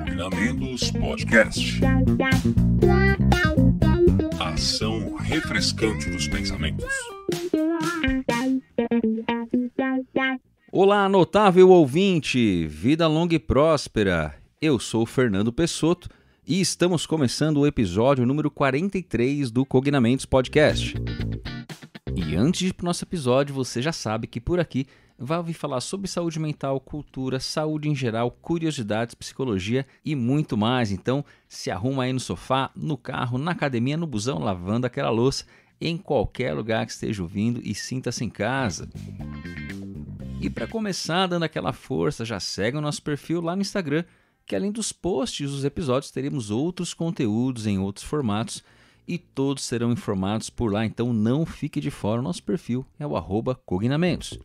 Combinamentos Podcast. Ação refrescante dos pensamentos. Olá, notável ouvinte, vida longa e próspera. Eu sou Fernando Pessotto e estamos começando o episódio número 43 do Cognamentos Podcast. E antes de ir para o nosso episódio, você já sabe que por aqui vai ouvir falar sobre saúde mental, cultura, saúde em geral, curiosidades, psicologia e muito mais. Então, se arruma aí no sofá, no carro, na academia, no busão, lavando aquela louça, em qualquer lugar que esteja ouvindo e sinta-se em casa. E para começar dando aquela força, já segue o nosso perfil lá no Instagram, que além dos posts dos episódios, teremos outros conteúdos em outros formatos e todos serão informados por lá, então não fique de fora. O nosso perfil é o @cognamentos.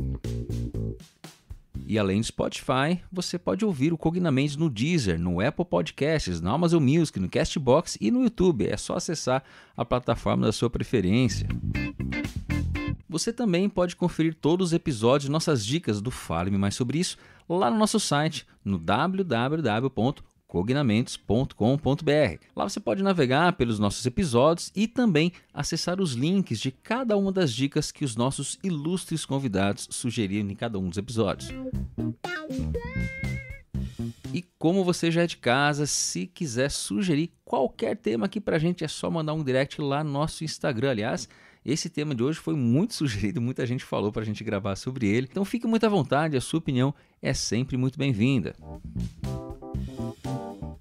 E além do Spotify, você pode ouvir o Cognamentos no Deezer, no Apple Podcasts, na Amazon Music, no Castbox e no YouTube. É só acessar a plataforma da sua preferência. Você também pode conferir todos os episódios, nossas dicas do Fale-me Mais Sobre Isso, lá no nosso site, no www.cognamentos.com.br. Lá você pode navegar pelos nossos episódios e também acessar os links de cada uma das dicas que os nossos ilustres convidados sugeriram em cada um dos episódios. E como você já é de casa, se quiser sugerir qualquer tema aqui pra gente, é só mandar um direct lá no nosso Instagram. Aliás, esse tema de hoje foi muito sugerido, muita gente falou pra gente gravar sobre ele. Então fique muito à vontade, a sua opinião é sempre muito bem-vinda.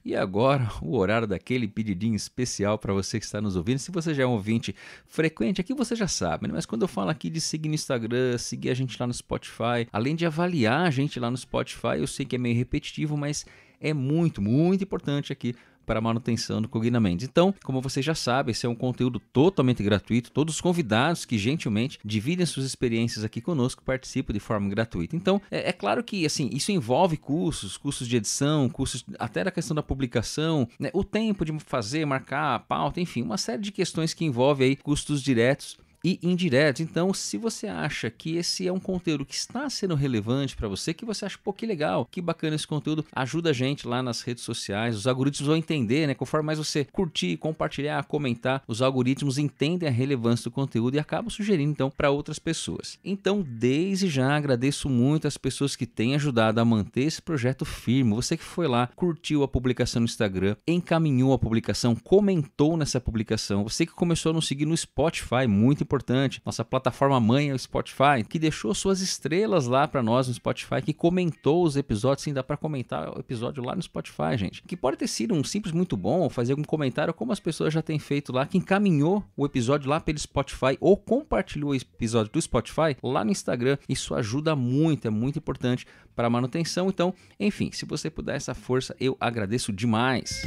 E agora, o horário daquele pedidinho especial para você que está nos ouvindo. Se você já é um ouvinte frequente aqui, você já sabe, né? Mas quando eu falo aqui de seguir no Instagram, seguir a gente lá no Spotify, além de avaliar a gente lá no Spotify, eu sei que é meio repetitivo, mas é muito, muito importante aqui para a manutenção do Cognamentos. Então, como você já sabe, esse é um conteúdo totalmente gratuito. Todos os convidados que gentilmente dividem suas experiências aqui conosco participam de forma gratuita. Então, é claro que assim, isso envolve custos de edição, custos até da questão da publicação, né? O tempo de fazer, marcar a pauta, enfim, uma série de questões que envolve aí custos diretos e indiretos. Então, se você acha que esse é um conteúdo que está sendo relevante para você, que você acha, pô, que legal, que bacana esse conteúdo, ajuda a gente lá nas redes sociais, os algoritmos vão entender, né? Conforme mais você curtir, compartilhar, comentar, os algoritmos entendem a relevância do conteúdo e acabam sugerindo, então, para outras pessoas. Então, desde já, agradeço muito as pessoas que têm ajudado a manter esse projeto firme. Você que foi lá, curtiu a publicação no Instagram, encaminhou a publicação, comentou nessa publicação, você que começou a nos seguir no Spotify, muito importante, nossa plataforma mãe é o Spotify, que deixou suas estrelas lá para nós no Spotify, que comentou os episódios. Sim, dá para comentar o episódio lá no Spotify, gente, que pode ter sido um simples muito bom, fazer algum comentário, como as pessoas já têm feito lá, que encaminhou o episódio lá pelo Spotify ou compartilhou o episódio do Spotify lá no Instagram. Isso ajuda muito, é muito importante para a manutenção. Então, enfim, se você puder essa força, eu agradeço demais.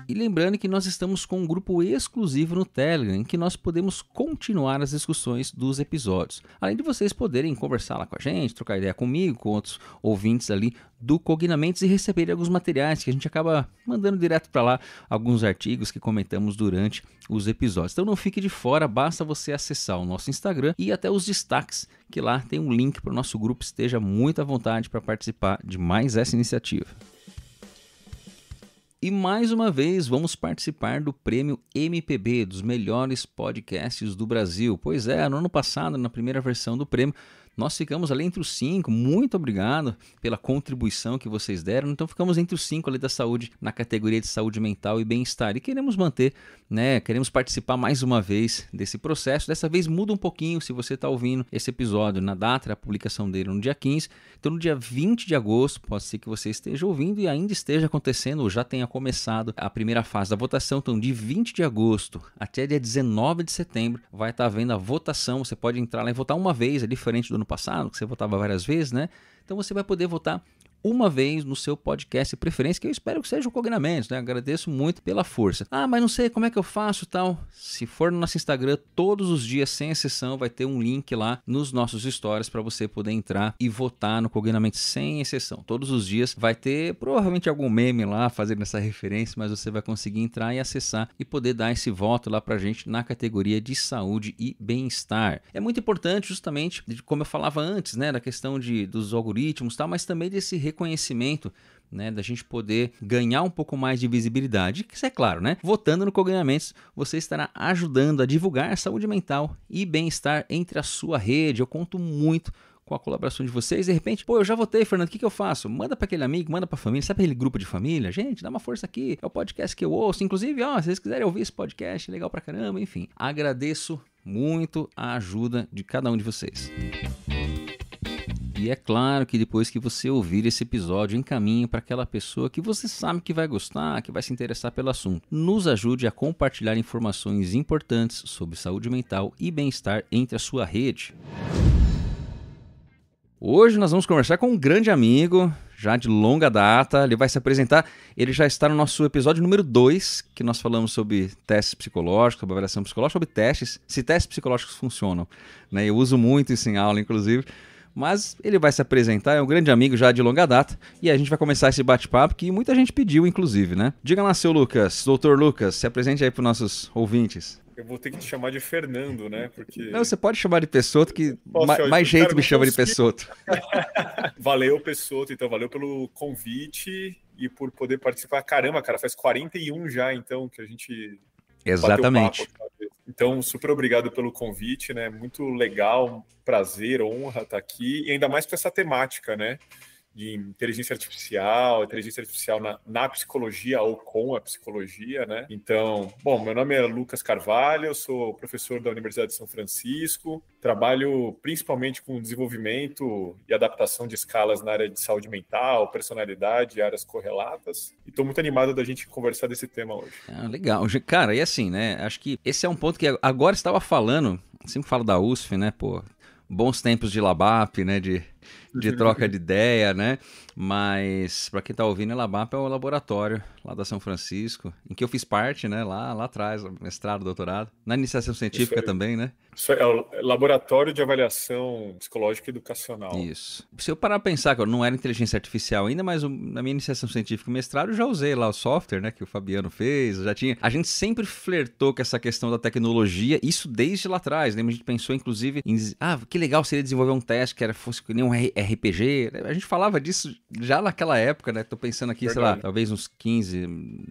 E lembrando que nós estamos com um grupo exclusivo no Telegram, em que nós podemos continuar as discussões dos episódios. Além de vocês poderem conversar lá com a gente, trocar ideia comigo, com outros ouvintes ali do Cognamentos e receber alguns materiais que a gente acaba mandando direto para lá, alguns artigos que comentamos durante os episódios. Então não fique de fora, basta você acessar o nosso Instagram e até os destaques, que lá tem um link para o nosso grupo. Esteja muito à vontade para participar de mais essa iniciativa. E mais uma vez vamos participar do prêmio MPB, dos melhores podcasts do Brasil. Pois é, no ano passado, na primeira versão do prêmio, nós ficamos ali entre os 5, muito obrigado pela contribuição que vocês deram. Então ficamos entre os 5 ali da saúde, na categoria de saúde mental e bem-estar. E queremos manter, né? Queremos participar mais uma vez desse processo. Dessa vez muda um pouquinho, se você está ouvindo esse episódio na data da publicação dele no dia 15. Então no dia 20 de agosto, pode ser que você esteja ouvindo e ainda esteja acontecendo, ou já tenha começado a primeira fase da votação. Então de 20 de agosto até dia 19 de setembro vai estar havendo a votação. Você pode entrar lá e votar uma vez, é diferente do ano passado, que você votava várias vezes, né? Então você vai poder votar uma vez no seu podcast de preferência, que eu espero que seja o Cognamentos, né? Agradeço muito pela força. Ah, mas não sei como é que eu faço tal. Se for no nosso Instagram, todos os dias, sem exceção, vai ter um link lá nos nossos stories para você poder entrar e votar no Cognamentos sem exceção. Todos os dias vai ter provavelmente algum meme lá fazendo essa referência, mas você vai conseguir entrar e acessar e poder dar esse voto lá pra gente na categoria de saúde e bem-estar. É muito importante justamente, como eu falava antes, né, da questão dos algoritmos e tal, mas também desse reconhecimento, né, da gente poder ganhar um pouco mais de visibilidade. Isso é claro, né? Votando no Cognamentos, você estará ajudando a divulgar a saúde mental e bem-estar entre a sua rede. Eu conto muito com a colaboração de vocês. De repente, pô, eu já votei, Fernando, o que eu faço? Manda para aquele amigo, manda para a família, sabe aquele grupo de família? Gente, dá uma força aqui, é o podcast que eu ouço. Inclusive, ó, se vocês quiserem ouvir esse podcast, legal pra caramba, enfim. Agradeço muito a ajuda de cada um de vocês. E é claro que depois que você ouvir esse episódio, encaminhe para aquela pessoa que você sabe que vai gostar, que vai se interessar pelo assunto. Nos ajude a compartilhar informações importantes sobre saúde mental e bem-estar entre a sua rede. Hoje nós vamos conversar com um grande amigo, já de longa data. Ele vai se apresentar. Ele já está no nosso episódio número 2, que nós falamos sobre testes psicológicos, sobre avaliação psicológica, sobre testes, se testes psicológicos funcionam, né? Eu uso muito isso em aula, inclusive. Mas ele vai se apresentar, é um grande amigo já de longa data, e a gente vai começar esse bate-papo que muita gente pediu, inclusive, né? Diga lá, seu Lucas, doutor Lucas, se apresente aí para os nossos ouvintes. Eu vou ter que te chamar de Fernando, né? Porque... Não, você pode chamar de Pessoto, que mais gente cara, me chama de Pessoto. Valeu, Pessoto, então, valeu pelo convite e por poder participar. Caramba, cara, faz 41 já, então, que a gente... Exatamente. Então, super obrigado pelo convite, né? Muito legal, prazer, honra estar aqui, e ainda mais com essa temática, né? De inteligência artificial na psicologia ou com a psicologia, né? Então, bom, meu nome é Lucas Carvalho, eu sou professor da Universidade de São Francisco, trabalho principalmente com desenvolvimento e adaptação de escalas na área de saúde mental, personalidade e áreas correlatas, e estou muito animado da gente conversar desse tema hoje. Ah, legal. Cara, e assim, né? Acho que esse é um ponto que agora estava falando, sempre falo da USF, né? Pô, bons tempos de Labap, né? De troca de ideia, né? Mas, para quem está ouvindo, a Labap é o laboratório lá da São Francisco, em que eu fiz parte, né? Lá atrás, mestrado, doutorado. Na iniciação científica também, né? Isso é o Laboratório de Avaliação Psicológica e Educacional. Isso. Se eu parar a pensar que eu não era inteligência artificial ainda, mas na minha iniciação científica e mestrado eu já usei lá o software, né? Que o Fabiano fez, já tinha... A gente sempre flertou com essa questão da tecnologia, isso desde lá atrás, né? A gente pensou, inclusive, em... que legal seria desenvolver um teste que fosse que nem um RPG. A gente falava disso já naquela época, né? Tô pensando aqui, verdade, sei lá, talvez uns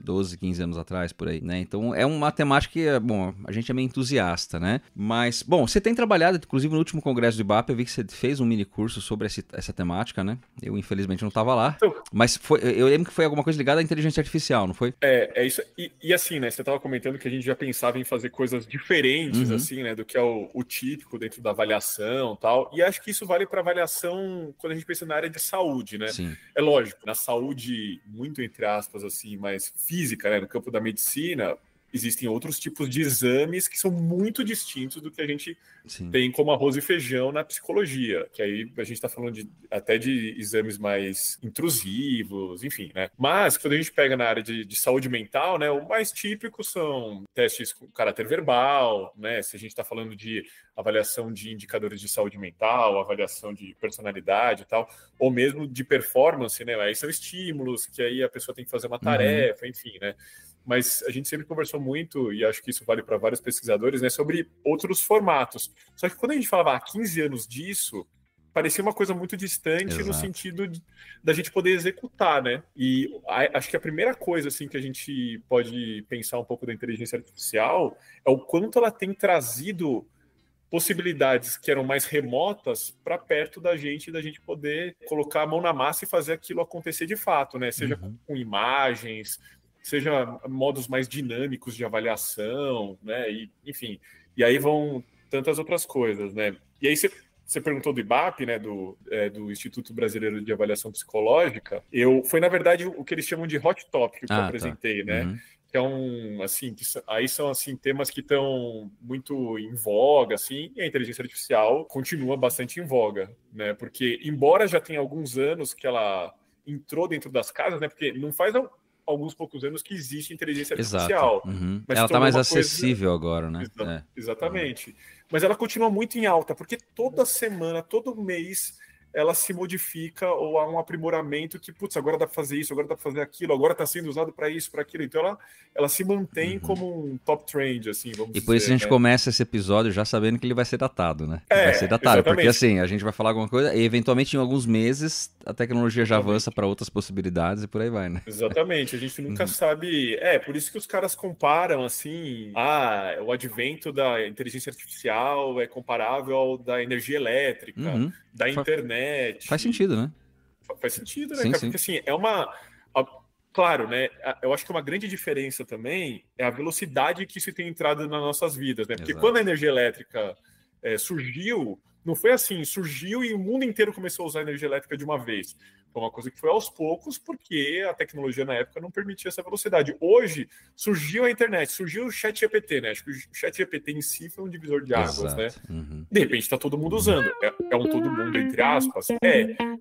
12, 15 anos atrás, por aí, né? Então é uma temática que, bom, a gente é meio entusiasta, né? Mas, bom, você tem trabalhado, inclusive no último congresso do IBAP, eu vi que você fez um mini curso sobre essa temática, né? Eu, infelizmente, não estava lá, mas eu lembro que foi alguma coisa ligada à inteligência artificial, não foi? É isso. E assim, né? Você estava comentando que a gente já pensava em fazer coisas diferentes, assim, né? Do que é o típico dentro da avaliação e tal. E acho que isso vale para avaliação quando a gente pensa na área de saúde, né? Sim. É lógico, na saúde, muito entre aspas, assim, mais física, né? No campo da medicina, existem outros tipos de exames que são muito distintos do que a gente tem como arroz e feijão na psicologia, que aí a gente está falando até de exames mais intrusivos, enfim, né? Mas quando a gente pega na área de saúde mental, né, o mais típico são testes com caráter verbal, né? Se a gente está falando de avaliação de indicadores de saúde mental, avaliação de personalidade e tal, ou mesmo de performance, né? Aí são estímulos que aí a pessoa tem que fazer uma tarefa, enfim, né? Mas a gente sempre conversou muito, e acho que isso vale para vários pesquisadores, né, sobre outros formatos. Só que quando a gente falava há 15 anos disso, parecia uma coisa muito distante. Exato. No sentido da gente poder executar, né? E acho que a primeira coisa assim, que a gente pode pensar um pouco da inteligência artificial é o quanto ela tem trazido possibilidades que eram mais remotas para perto da gente poder colocar a mão na massa e fazer aquilo acontecer de fato, né? Seja com imagens, seja modos mais dinâmicos de avaliação, né? E, enfim, e aí vão tantas outras coisas, né? E aí você perguntou do IBAP, né? Do Instituto Brasileiro de Avaliação Psicológica. Foi, na verdade, o que eles chamam de hot topic que eu apresentei, né? Que é assim, aí são assim temas que estão muito em voga, assim, e a inteligência artificial continua bastante em voga, né? Porque embora já tenha alguns anos que ela entrou dentro das casas, né? Porque não faz alguns poucos anos que existe inteligência artificial. Mas ela está mais acessível agora, né? Exatamente. Mas ela continua muito em alta, porque toda semana, todo mês, ela se modifica ou há um aprimoramento que, putz, agora dá para fazer isso, agora dá para fazer aquilo, agora está sendo usado para isso, para aquilo. Então ela se mantém como um top trend, assim, vamos dizer. E por isso a gente começa esse episódio já sabendo que ele vai ser datado, né? Vai ser datado, exatamente. Porque assim, a gente vai falar alguma coisa e eventualmente em alguos meses a tecnologia já avança para outras possibilidades e por aí vai, né? Exatamente, a gente nunca sabe. Por isso que os caras comparam, assim, o advento da inteligência artificial é comparável ao da energia elétrica, da internet. Faz sentido, né? Faz sentido, né, cara? Porque assim, claro, né? Eu acho que uma grande diferença também é a velocidade que isso tem entrado nas nossas vidas, né? Porque quando a energia elétrica surgiu, não foi assim, surgiu e o mundo inteiro começou a usar energia elétrica de uma vez. Foi uma coisa que foi aos poucos, porque a tecnologia na época não permitia essa velocidade. Hoje, surgiu a internet, surgiu o ChatGPT, né? Acho que o ChatGPT em si foi um divisor de águas, né? De repente está todo mundo usando. É um todo mundo, entre aspas.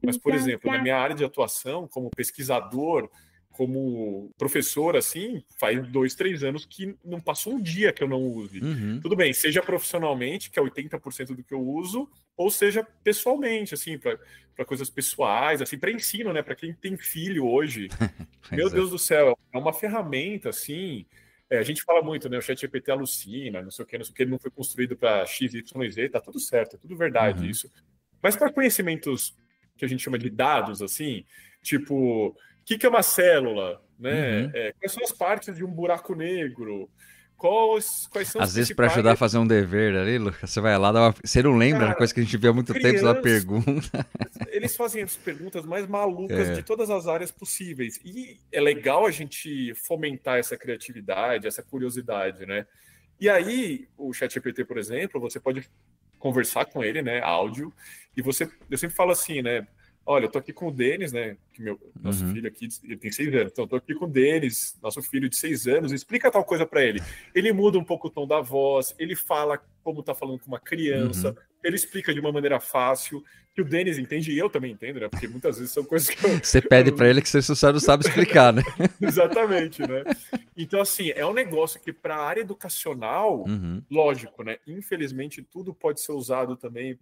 Mas, por exemplo, na minha área de atuação, como pesquisador, como professor, assim, faz 2, 3 anos que não passou um dia que eu não use. Tudo bem, seja profissionalmente, que é 80% do que eu uso, ou seja pessoalmente, assim, para coisas pessoais, assim, para ensino, né? Para quem tem filho hoje. Meu Deus do céu, é uma ferramenta, assim. A gente fala muito, né? O ChatGPT alucina, não sei o que, ele não foi construído para X, Y, Z, tá tudo certo, é tudo verdade isso. Mas para conhecimentos que a gente chama de dados, assim, tipo, o que é uma célula, né? Quais são as partes de um buraco negro? Quais são às vezes para ajudar a fazer um dever ali, Lucas, você vai lá, você não lembra, uma coisa que a gente vê há muito tempo, da pergunta. Eles fazem as perguntas mais malucas de todas as áreas possíveis. E é legal a gente fomentar essa criatividade, essa curiosidade, né? E aí, o ChatGPT, por exemplo, você pode conversar com ele, né, áudio, e eu sempre falo assim, né? Olha, eu tô aqui com o Denis, né? Que nosso filho aqui, ele tem 6 anos. Então, eu tô aqui com o Denis, nosso filho de 6 anos. Explica tal coisa para ele. Ele muda um pouco o tom da voz, ele fala como tá falando com uma criança, ele explica de uma maneira fácil, que o Denis entende e eu também entendo, né? Porque muitas vezes são coisas que você pede para ele que você só não sabe explicar, né? Exatamente, né? Então, assim, é um negócio que para a área educacional, lógico, né? Infelizmente, tudo pode ser usado também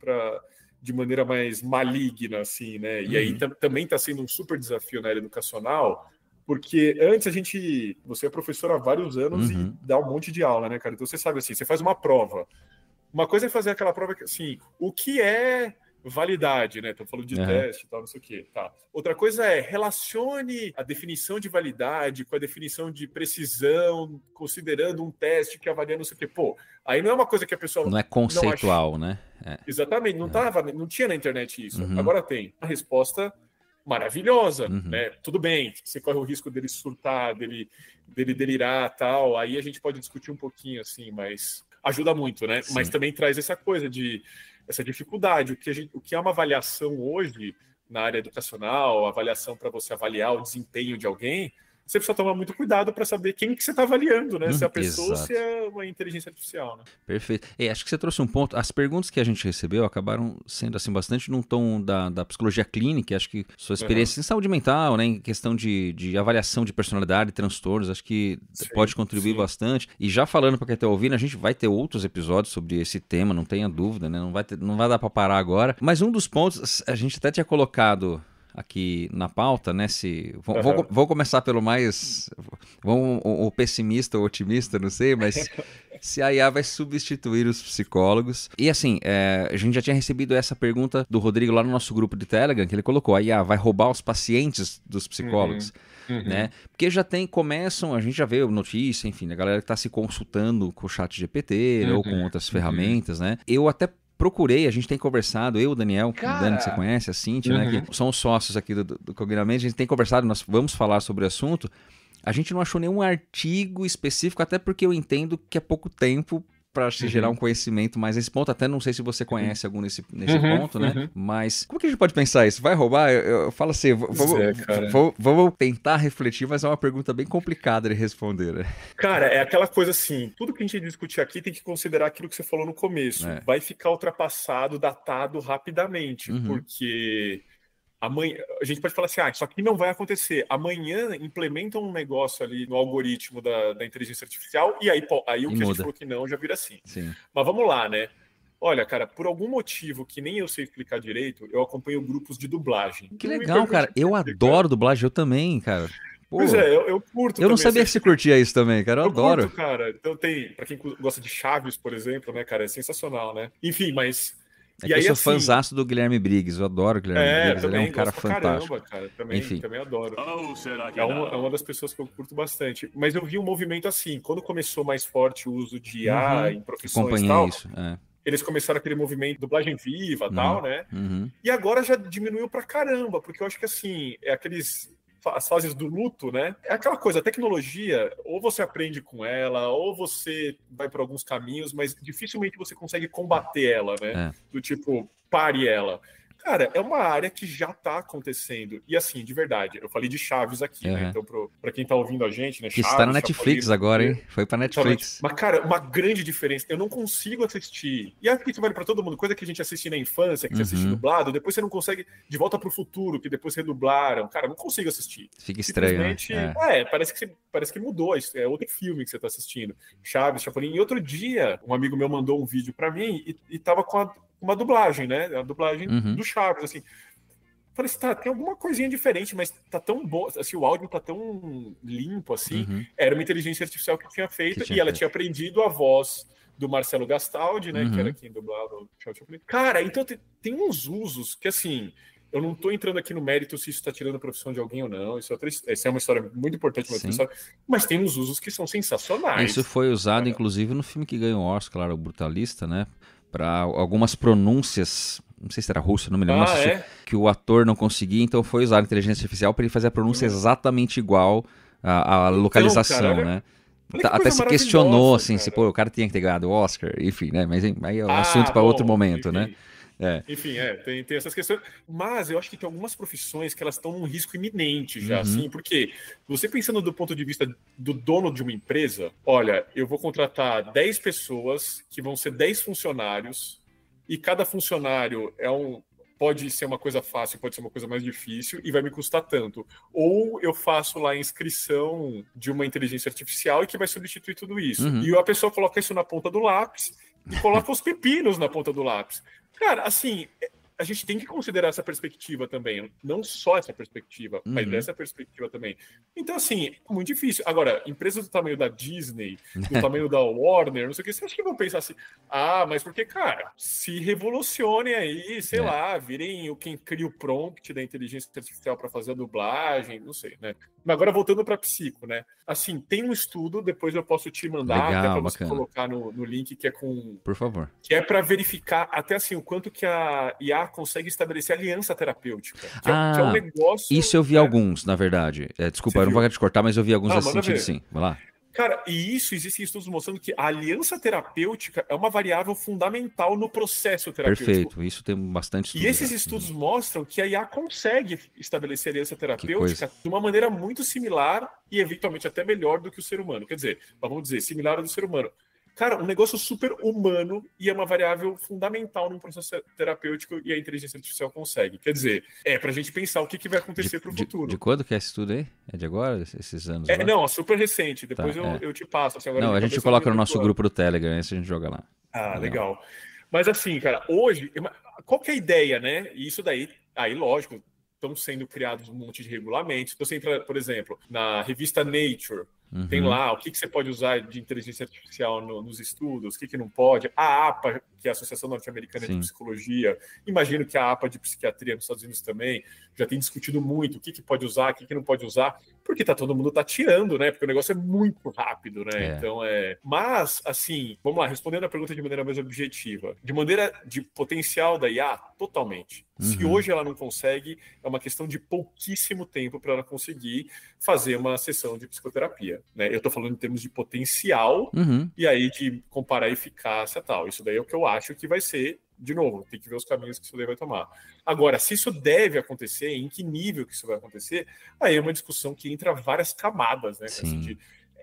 de maneira mais maligna, assim, né? E aí também está sendo um super desafio na área educacional, porque antes você é professor há vários anos e dá um monte de aula, né, cara? Então você sabe assim, você faz uma prova. Uma coisa é fazer aquela prova que, assim, o que é validade, né? Tô falando de teste e tal, não sei o quê. Tá. Outra coisa é relacione a definição de validade com a definição de precisão, considerando um teste que avalia não sei o quê. Pô, aí não é uma coisa que a pessoa não é conceitual, né? Exatamente, não tinha na internet isso. Agora tem. A resposta maravilhosa, né? Tudo bem, você corre o risco dele surtar, dele delirar, tal. Aí a gente pode discutir um pouquinho assim, mas ajuda muito, né? Sim. Mas também traz essa coisa essa dificuldade. O que é uma avaliação hoje na área educacional, avaliação para você avaliar o desempenho de alguém, você precisa tomar muito cuidado para saber quem que você está avaliando, né? Se é a pessoa ou se é uma inteligência artificial, né? Perfeito. Acho que você trouxe um ponto. As perguntas que a gente recebeu acabaram sendo assim bastante num tom da psicologia clínica. Acho que sua experiência em saúde mental, né, em questão de avaliação de personalidade, transtornos, acho que pode contribuir bastante. E já falando para quem está ouvindo, a gente vai ter outros episódios sobre esse tema, não tenha dúvida, né? Não vai dar para parar agora. Mas um dos pontos, a gente até tinha colocado aqui na pauta, né? Vou começar pelo mais... o pessimista ou otimista, não sei, mas se a IA vai substituir os psicólogos. E assim, a gente já tinha recebido essa pergunta do Rodrigo lá no nosso grupo de Telegram, que ele colocou, a IA vai roubar os pacientes dos psicólogos? Né? Porque a gente já vê notícia, enfim, a galera que está se consultando com o ChatGPT ou com outras ferramentas, né? Eu até procurei, a gente tem conversado, eu, o Daniel, o Dani que você conhece, a Cintia, né, que são os sócios aqui do Cognamente, a gente tem conversado, nós vamos falar sobre o assunto. A gente não achou nenhum artigo específico, até porque eu entendo que é pouco tempo para se gerar um conhecimento mais nesse ponto. Até não sei se você conhece algum nesse ponto, né? Mas como que a gente pode pensar isso? Vai roubar? Eu falo assim, vamos tentar refletir, mas é uma pergunta bem complicada de responder, né? Cara, é aquela coisa assim, tudo que a gente discutir aqui tem que considerar aquilo que você falou no começo. Vai ficar ultrapassado, datado rapidamente, porque amanhã a gente pode falar assim, isso aqui não vai acontecer. Amanhã implementam um negócio ali no algoritmo da inteligência artificial e aí o que a gente falou que não já vira assim. Sim. Mas vamos lá, né? Olha, cara, por algum motivo que nem eu sei explicar direito, eu acompanho grupos de dublagem. Que legal, cara. Eu adoro dublagem, eu também, cara. Pô, pois é, eu curto. Eu não sabia que você curtia isso também, cara. Eu adoro. Curto, cara. Então pra quem gosta de Chaves, por exemplo, né, cara, é sensacional, né? Enfim, mas... E aí, eu sou fãzaço do Guilherme Briggs, eu adoro o Guilherme Briggs, também, ele é um cara fantástico. Caramba, cara. Também adoro. Será que é uma das pessoas que eu curto bastante. Mas eu vi um movimento assim, quando começou mais forte o uso de IA em profissões e tal, isso, eles começaram aquele movimento de dublagem viva e tal, né? E agora já diminuiu pra caramba, porque eu acho que assim, as fases do luto, né? É aquela coisa, a tecnologia, ou você aprende com ela, ou você vai por alguns caminhos, mas dificilmente você consegue combater ela, né? Do tipo, pare ela. Cara, é uma área que já tá acontecendo. E assim, de verdade, eu falei de Chaves aqui, né? Então, pra quem tá ouvindo a gente, né? Que Chaves, está na Netflix agora, hein? Foi pra Netflix. Mas, cara, uma grande diferença. Eu não consigo assistir. E aqui isso vale pra todo mundo. Coisa que a gente assiste na infância, que você assiste dublado, depois você não consegue. De Volta pro Futuro, que depois redublaram. Cara, eu não consigo assistir. Fica estranho, né? Parece que mudou. É outro filme que você tá assistindo. Chaves, Chapolin. E outro dia, um amigo meu mandou um vídeo pra mim e tava com uma dublagem, né? A dublagem do Chaves, assim. Falei assim, tem alguma coisinha diferente, mas tá tão bom, assim, o áudio tá tão limpo, assim. Era uma inteligência artificial que tinha feito, e ela tinha aprendido a voz do Marcelo Gastaldi, né? Que era quem dublava o Chapolin. Cara, então tem uns usos que, assim... Eu não estou entrando aqui no mérito se isso está tirando a profissão de alguém ou não. Essa é uma história muito importante, mas tem uns usos que são sensacionais. Isso foi usado, inclusive, no filme que ganhou o Oscar, claro, o Brutalista, né? Para algumas pronúncias, não sei se era russo, não me lembro, que o ator não conseguia, então foi usar a inteligência artificial para ele fazer a pronúncia exatamente igual à localização, cara, né? Até se questionou, assim, se o cara tinha que ter ganhado o Oscar, enfim, né? Mas aí é um assunto para outro momento, né? Enfim, tem essas questões. Mas eu acho que tem algumas profissões que elas estão num risco iminente já, assim, porque você pensando do ponto de vista do dono de uma empresa, olha, eu vou contratar 10 pessoas que vão ser 10 funcionários e cada funcionário pode ser uma coisa fácil, pode ser uma coisa mais difícil e vai me custar tanto. Ou eu faço lá a inscrição de uma inteligência artificial e que vai substituir tudo isso. E a pessoa coloca isso na ponta do lápis e coloca os pepinos na ponta do lápis. Cara, assim, a gente tem que considerar essa perspectiva também. Não só essa perspectiva, mas dessa perspectiva também. Então, assim, é muito difícil. Agora, empresas do tamanho da Disney, do tamanho da Warner, não sei o que, você acha que vão pensar assim, mas porque, cara, se revolucionem aí, sei lá, virem quem cria o prompt da inteligência artificial para fazer a dublagem, não sei, né? Mas agora voltando para psico, né? Assim, tem um estudo, depois eu posso te mandar, até para você colocar no link, que é Por favor. Que é para verificar até assim o quanto que a IA consegue estabelecer aliança terapêutica. Que é um negócio. Isso eu vi alguns, na verdade. Desculpa, eu não vou te cortar, mas eu vi alguns nesse sentido, sim. Vai lá. Cara, e existem estudos mostrando que a aliança terapêutica é uma variável fundamental no processo terapêutico. Perfeito, isso tem bastante estudo. E esses estudos mostram que a IA consegue estabelecer aliança terapêutica de uma maneira muito similar e eventualmente até melhor do que o ser humano. Quer dizer, vamos dizer, similar ao do ser humano. Cara, um negócio super humano e é uma variável fundamental num processo terapêutico e a inteligência artificial consegue. Quer dizer, pra gente pensar o que vai acontecer pro futuro. De quando que é esse estudo aí? É de agora? Esses anos? Não, é super recente. Depois eu te passo. Assim, agora a gente coloca no nosso grupo do Telegram, aí a gente joga lá. Legal. Mas assim, cara, hoje, qual que é a ideia, né? E isso daí, lógico, estão sendo criados um monte de regulamentos. Então, você entra, por exemplo, na revista Nature, tem lá o que você pode usar de inteligência artificial nos estudos, o que não pode. A APA, que é a Associação Norte-Americana de Psicologia, imagino que a APA de Psiquiatria nos Estados Unidos também já tem discutido muito o que pode usar, o que não pode usar, porque todo mundo tateando, né? Porque o negócio é muito rápido, né? Então Mas, assim, vamos lá, respondendo a pergunta de maneira mais objetiva. De maneira de potencial da IA, totalmente. Se hoje ela não consegue, é uma questão de pouquíssimo tempo para ela conseguir fazer uma sessão de psicoterapia, né? Eu estou falando em termos de potencial e aí de comparar a eficácia e tal. Isso daí é o que eu acho que vai ser, de novo, tem que ver os caminhos que isso daí vai tomar. Agora, se isso deve acontecer, em que nível que isso vai acontecer, aí é uma discussão que entra várias camadas, né? Assim,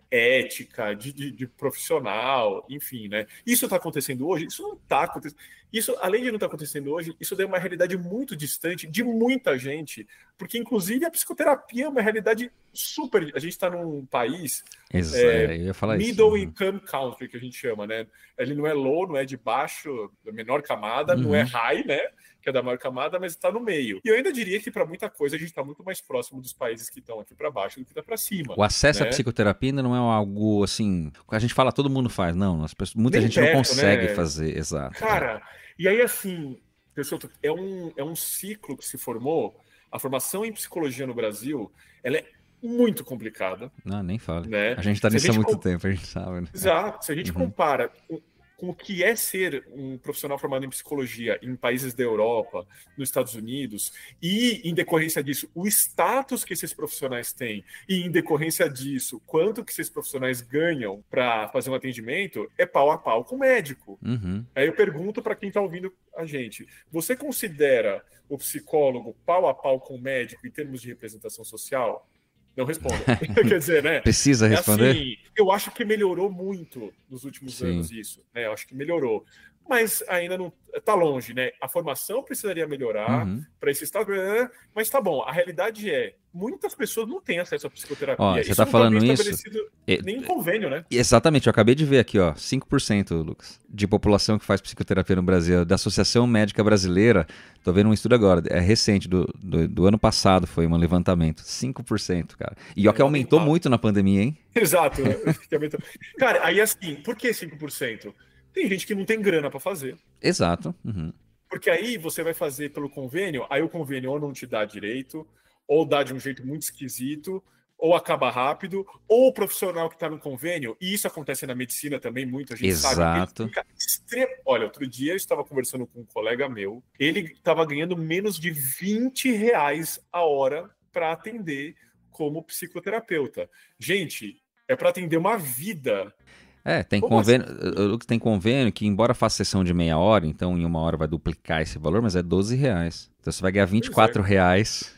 ética, de profissional, enfim, né? Isso está acontecendo hoje? Isso não está acontecendo. Isso, além de não estar acontecendo hoje, isso é uma realidade muito distante de muita gente, porque, inclusive, a psicoterapia é uma realidade super... A gente está num país... eu ia falar middle isso. income country, que a gente chama, né? Ele não é low, não é de baixo, da menor camada, não é high, né? Que é da maior camada, mas está no meio. E eu ainda diria que, para muita coisa, a gente está muito mais próximo dos países que estão aqui para baixo do que está para cima. O acesso à psicoterapia ainda não é algo assim... A gente fala, todo mundo faz. Não, muita gente não consegue fazer. Exato. Cara, e aí assim, pessoal, é um ciclo que se formou. A formação em psicologia no Brasil, ela é muito complicada. Não, nem fale. Né? A gente está nisso há muito tempo, a gente sabe. Né? Exato. Se a gente compara com o que é ser um profissional formado em psicologia em países da Europa, nos Estados Unidos, e, em decorrência disso, o status que esses profissionais têm, e, em decorrência disso, quanto que esses profissionais ganham para fazer um atendimento, é pau a pau com o médico. Aí eu pergunto para quem está ouvindo a gente, você considera o psicólogo pau a pau com o médico em termos de representação social? Não responda. Quer dizer, né? Precisa responder? Assim, eu acho que melhorou muito nos últimos anos isso, né? Eu acho que melhorou. Mas ainda não está longe, né? A formação precisaria melhorar para esse estado, mas tá bom. A realidade é, muitas pessoas não têm acesso à psicoterapia. Ó, você está falando isso? Nem em convênio, né? Exatamente, eu acabei de ver aqui, ó, 5%, Lucas, de população que faz psicoterapia no Brasil, da Associação Médica Brasileira. Tô vendo um estudo agora, é recente, do ano passado, foi um levantamento. 5%, cara. E ó que aumentou muito na pandemia, hein? Exato. Cara, aí assim, por que 5%? Tem gente que não tem grana para fazer. Exato. Porque aí você vai fazer pelo convênio, aí o convênio ou não te dá direito, ou dá de um jeito muito esquisito, ou acaba rápido, ou o profissional que está no convênio, e isso acontece na medicina também muito, a gente sabe que ele fica Olha, outro dia eu estava conversando com um colega meu, ele estava ganhando menos de R$20 a hora para atender como psicoterapeuta. Gente, é para atender uma vida. Tem convênio, tem convênio que, embora faça sessão de meia hora, então em uma hora vai duplicar esse valor, mas é R$12. Então você vai ganhar R$24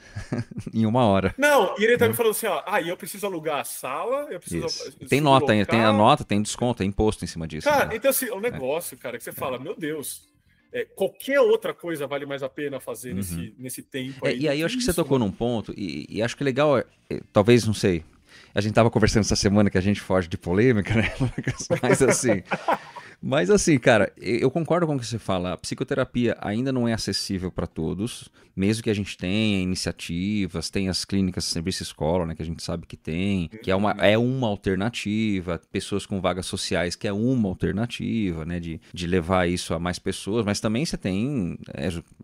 em uma hora. Não, e ele tá me falando assim, ó, eu preciso alugar a sala, eu preciso... Tem nota, tem a nota, tem desconto, tem imposto em cima disso. Cara, então assim, o negócio, cara, que você fala, meu Deus, qualquer outra coisa vale mais a pena fazer nesse tempo aí. E aí eu acho que você tocou num ponto, e acho que legal, talvez, não sei, a gente tava conversando essa semana que a gente foge de polêmica, né? Mas assim, cara, eu concordo com o que você fala. A psicoterapia ainda não é acessível para todos, mesmo que a gente tenha iniciativas, tem as clínicas de serviço escola, né, que a gente sabe que tem, que é uma alternativa, pessoas com vagas sociais, que é uma alternativa, né, de levar isso a mais pessoas, mas também você tem,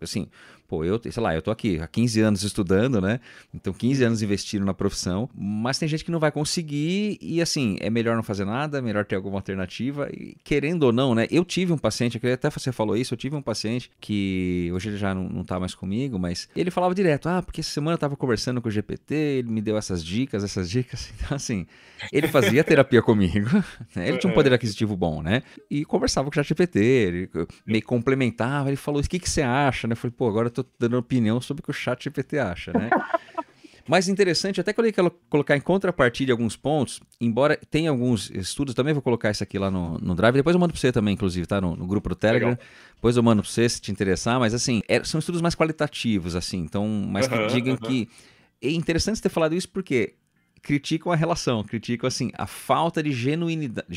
assim... Pô, eu tô aqui há 15 anos estudando, né? Então 15 anos investindo na profissão, mas tem gente que não vai conseguir e assim, é melhor não fazer nada, é melhor ter alguma alternativa e querendo ou não, né? Eu tive um paciente, até você falou isso, eu tive um paciente que hoje ele já não tá mais comigo, mas ele falava direto, porque essa semana eu tava conversando com o GPT, ele me deu essas dicas, então assim, ele fazia terapia comigo, né? Ele tinha um poder aquisitivo bom, né? E conversava com o ChatGPT, ele me complementava, ele falou, o que você acha, né? Eu falei, pô, agora eu tô dando opinião sobre o que o ChatGPT acha, né? Mas interessante, até que eu ia colocar em contrapartida alguns pontos, embora tenha alguns estudos, também vou colocar isso aqui lá no Drive, depois eu mando para você também, inclusive, tá? No grupo do Telegram. Legal. Depois eu mando para você, se te interessar, mas assim, são estudos mais qualitativos, assim, então, mas que digam que... É interessante você ter falado isso porque criticam a relação, criticam, assim, a falta de genuinidade?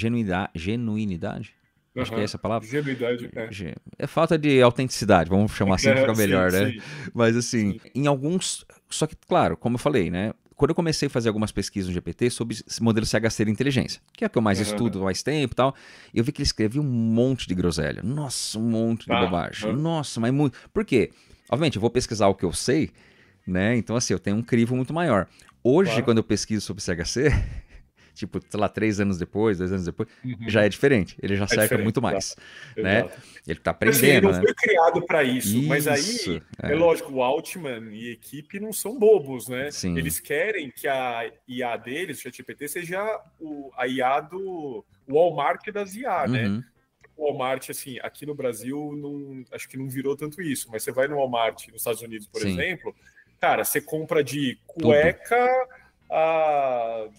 Acho que é essa a palavra. Genuidade, é falta de autenticidade, vamos chamar assim, fica melhor, sim, né? Sim. Mas assim, em alguns... Só que, claro, como eu falei, né? Quando eu comecei a fazer algumas pesquisas no GPT sobre esse modelo CHC de inteligência, que é o que eu mais estudo há mais tempo e tal, eu vi que ele escrevia um monte de groselha. Nossa, um monte de bobagem. Nossa, mas muito... Por quê? Obviamente, eu vou pesquisar o que eu sei, né? Então, assim, eu tenho um crivo muito maior. Hoje, quando eu pesquiso sobre CHC... tipo, sei lá, 3 anos depois, 2 anos depois, já é diferente. Ele já cerca muito mais, né? Exato. Ele tá aprendendo, assim, ele não né? foi criado para isso, mas aí, é lógico, o Altman e a equipe não são bobos, né? Sim. Eles querem que a IA deles, o ChatGPT, seja a IA do Walmart das IA, né? O Walmart, assim, aqui no Brasil, acho que não virou tanto isso, mas você vai no Walmart nos Estados Unidos, por exemplo, cara, você compra de cueca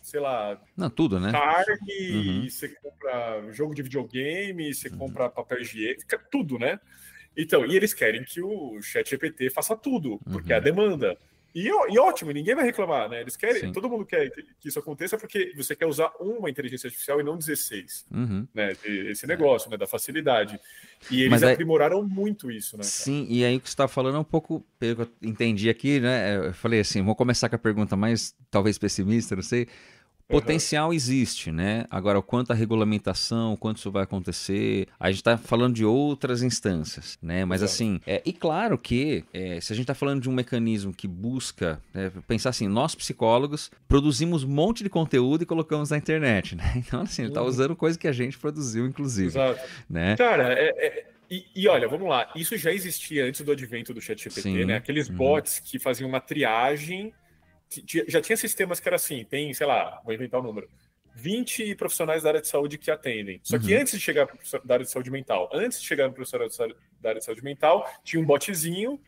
sei lá, não, tudo, né? carne, você compra jogo de videogame, você compra papel higiênico, tudo, né? Então, e eles querem que o ChatGPT faça tudo, porque é a demanda. E ótimo, ninguém vai reclamar, né? Eles querem, Sim. todo mundo quer que isso aconteça porque você quer usar uma inteligência artificial e não 16, né? Esse negócio, né? Da facilidade. E eles aprimoraram muito isso, né? Sim, e aí o que você está falando é um pouco, pelo que eu entendi aqui, né? Eu falei assim, vou começar com a pergunta mais, talvez pessimista, não sei. Potencial existe, né? Agora, o quanto a regulamentação, o quanto isso vai acontecer, a gente está falando de outras instâncias, né? Mas assim, e claro que se a gente está falando de um mecanismo que busca, pensar assim, nós psicólogos produzimos um monte de conteúdo e colocamos na internet, né? Então, assim, ele está usando coisa que a gente produziu, inclusive. Exato. Né? Cara, e olha, vamos lá, isso já existia antes do advento do ChatGPT, né? Aqueles bots que faziam uma triagem. Já tinha sistemas que era assim, tem, sei lá, vou inventar o número, 20 profissionais da área de saúde que atendem. Só que antes de chegar para o profissional da área de saúde mental, da área de saúde mental, tinha um botzinho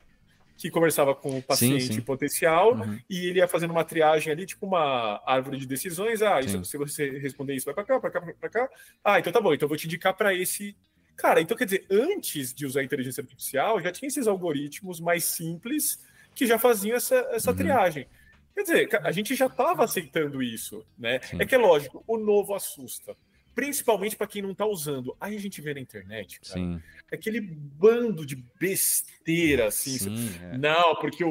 que conversava com o paciente potencial e ele ia fazendo uma triagem ali, tipo uma árvore de decisões. Se você responder isso, vai para cá, para cá, para cá. Então tá bom, então eu vou te indicar para esse. Cara, então quer dizer, antes de usar a inteligência artificial, já tinha esses algoritmos mais simples que já faziam essa triagem. Quer dizer, a gente já estava aceitando isso, né? É que é lógico, o novo assusta. Principalmente para quem não está usando. Aí a gente vê na internet, cara, aquele bando de besteira, assim. Não, porque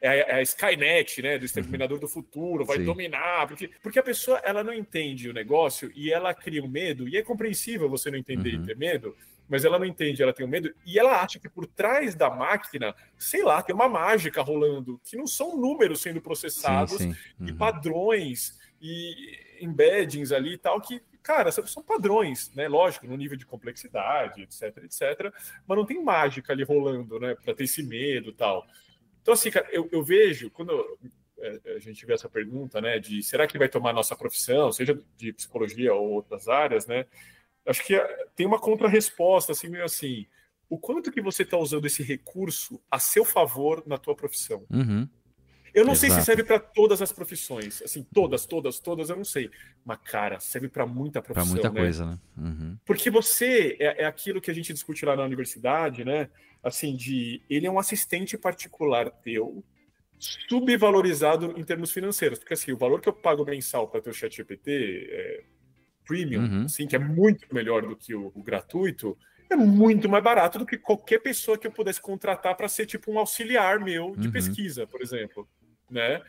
é a Skynet, né, do Exterminador do Futuro, vai dominar. Porque a pessoa ela não entende o negócio e ela cria um medo, e é compreensível você não entender e ter medo, mas ela não entende, ela tem um medo, e ela acha que por trás da máquina, sei lá, tem uma mágica rolando, que não são números sendo processados, e padrões, e embeddings ali e tal, que, cara, são padrões, né? Lógico, no nível de complexidade, etc, mas não tem mágica ali rolando, né? Para ter esse medo e tal. Então, assim, cara, eu vejo, quando a gente vê essa pergunta, né, de será que vai tomar nossa profissão, seja de psicologia ou outras áreas, né? Acho que tem uma contra-resposta, assim, meio assim, o quanto que você está usando esse recurso a seu favor na tua profissão. Eu não sei se serve para todas as profissões, assim, todas, eu não sei. Mas, cara, serve para muita profissão, para muita coisa, né? Porque você é aquilo que a gente discute lá na universidade, né? Assim, ele é um assistente particular teu, subvalorizado em termos financeiros. Porque, assim, o valor que eu pago mensal para teu ChatGPT premium, assim, que é muito melhor do que o gratuito, é muito mais barato do que qualquer pessoa que eu pudesse contratar para ser tipo um auxiliar meu de pesquisa, por exemplo, né?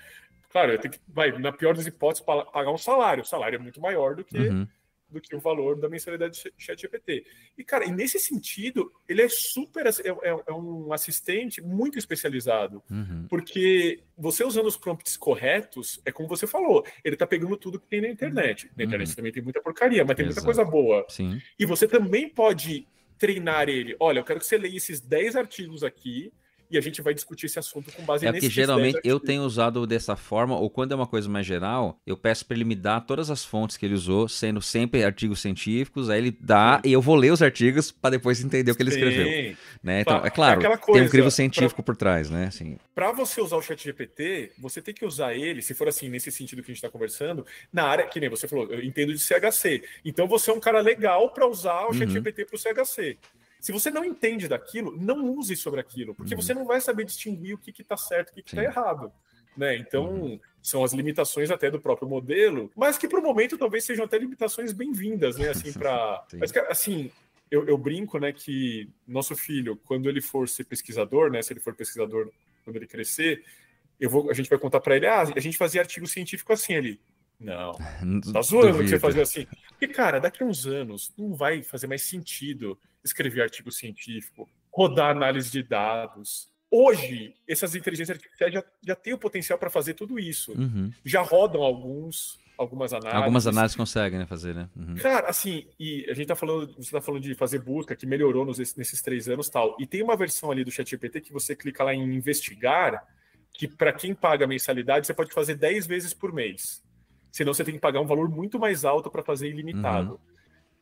Claro, eu tenho que, na pior das hipóteses, pagar um salário. O salário é muito maior do que o valor da mensalidade do ChatGPT. E, cara, e nesse sentido, ele é super... É um assistente muito especializado. Porque você usando os prompts corretos, é como você falou, ele tá pegando tudo que tem na internet. Na internet também tem muita porcaria, mas tem muita coisa boa. E você também pode treinar ele. Olha, eu quero que você leia esses 10 artigos aqui e a gente vai discutir esse assunto com base nesses 10 porque geralmente artigos. eu tenho usado dessa forma, ou quando é uma coisa mais geral, eu peço para ele me dar todas as fontes que ele usou, sendo sempre artigos científicos, aí ele dá e eu vou ler os artigos para depois entender o que ele escreveu. Né? Então, é claro, tem um crivo científico por trás, né? Assim. Para você usar o ChatGPT, você tem que usar ele, se for assim, nesse sentido que a gente está conversando, na área, que nem você falou, eu entendo de CHC. Então você é um cara legal para usar o ChatGPT para o CHC. Se você não entende daquilo, não use sobre aquilo, porque você não vai saber distinguir o que está certo e o que está errado. Né? Então, são as limitações até do próprio modelo, mas que para o momento talvez sejam até limitações bem-vindas, né? Assim, mas, assim, eu brinco, né, que nosso filho, quando ele for ser pesquisador, né, se ele for pesquisador quando ele crescer, a gente vai contar para ele, a gente fazia artigo científico assim, ele... Não, tá zoando que você fazia assim. Porque, cara, daqui a uns anos não vai fazer mais sentido escrever artigo científico, rodar análise de dados. Hoje, essas inteligências artificiais já têm o potencial para fazer tudo isso. Já rodam algumas análises. Algumas análises conseguem, né, fazer, né? Cara, assim, e a gente você tá falando de fazer busca, que melhorou nesses 3 anos e tal. E tem uma versão ali do ChatGPT que você clica lá em investigar, que para quem paga mensalidade, você pode fazer 10 vezes por mês. Senão você tem que pagar um valor muito mais alto para fazer ilimitado.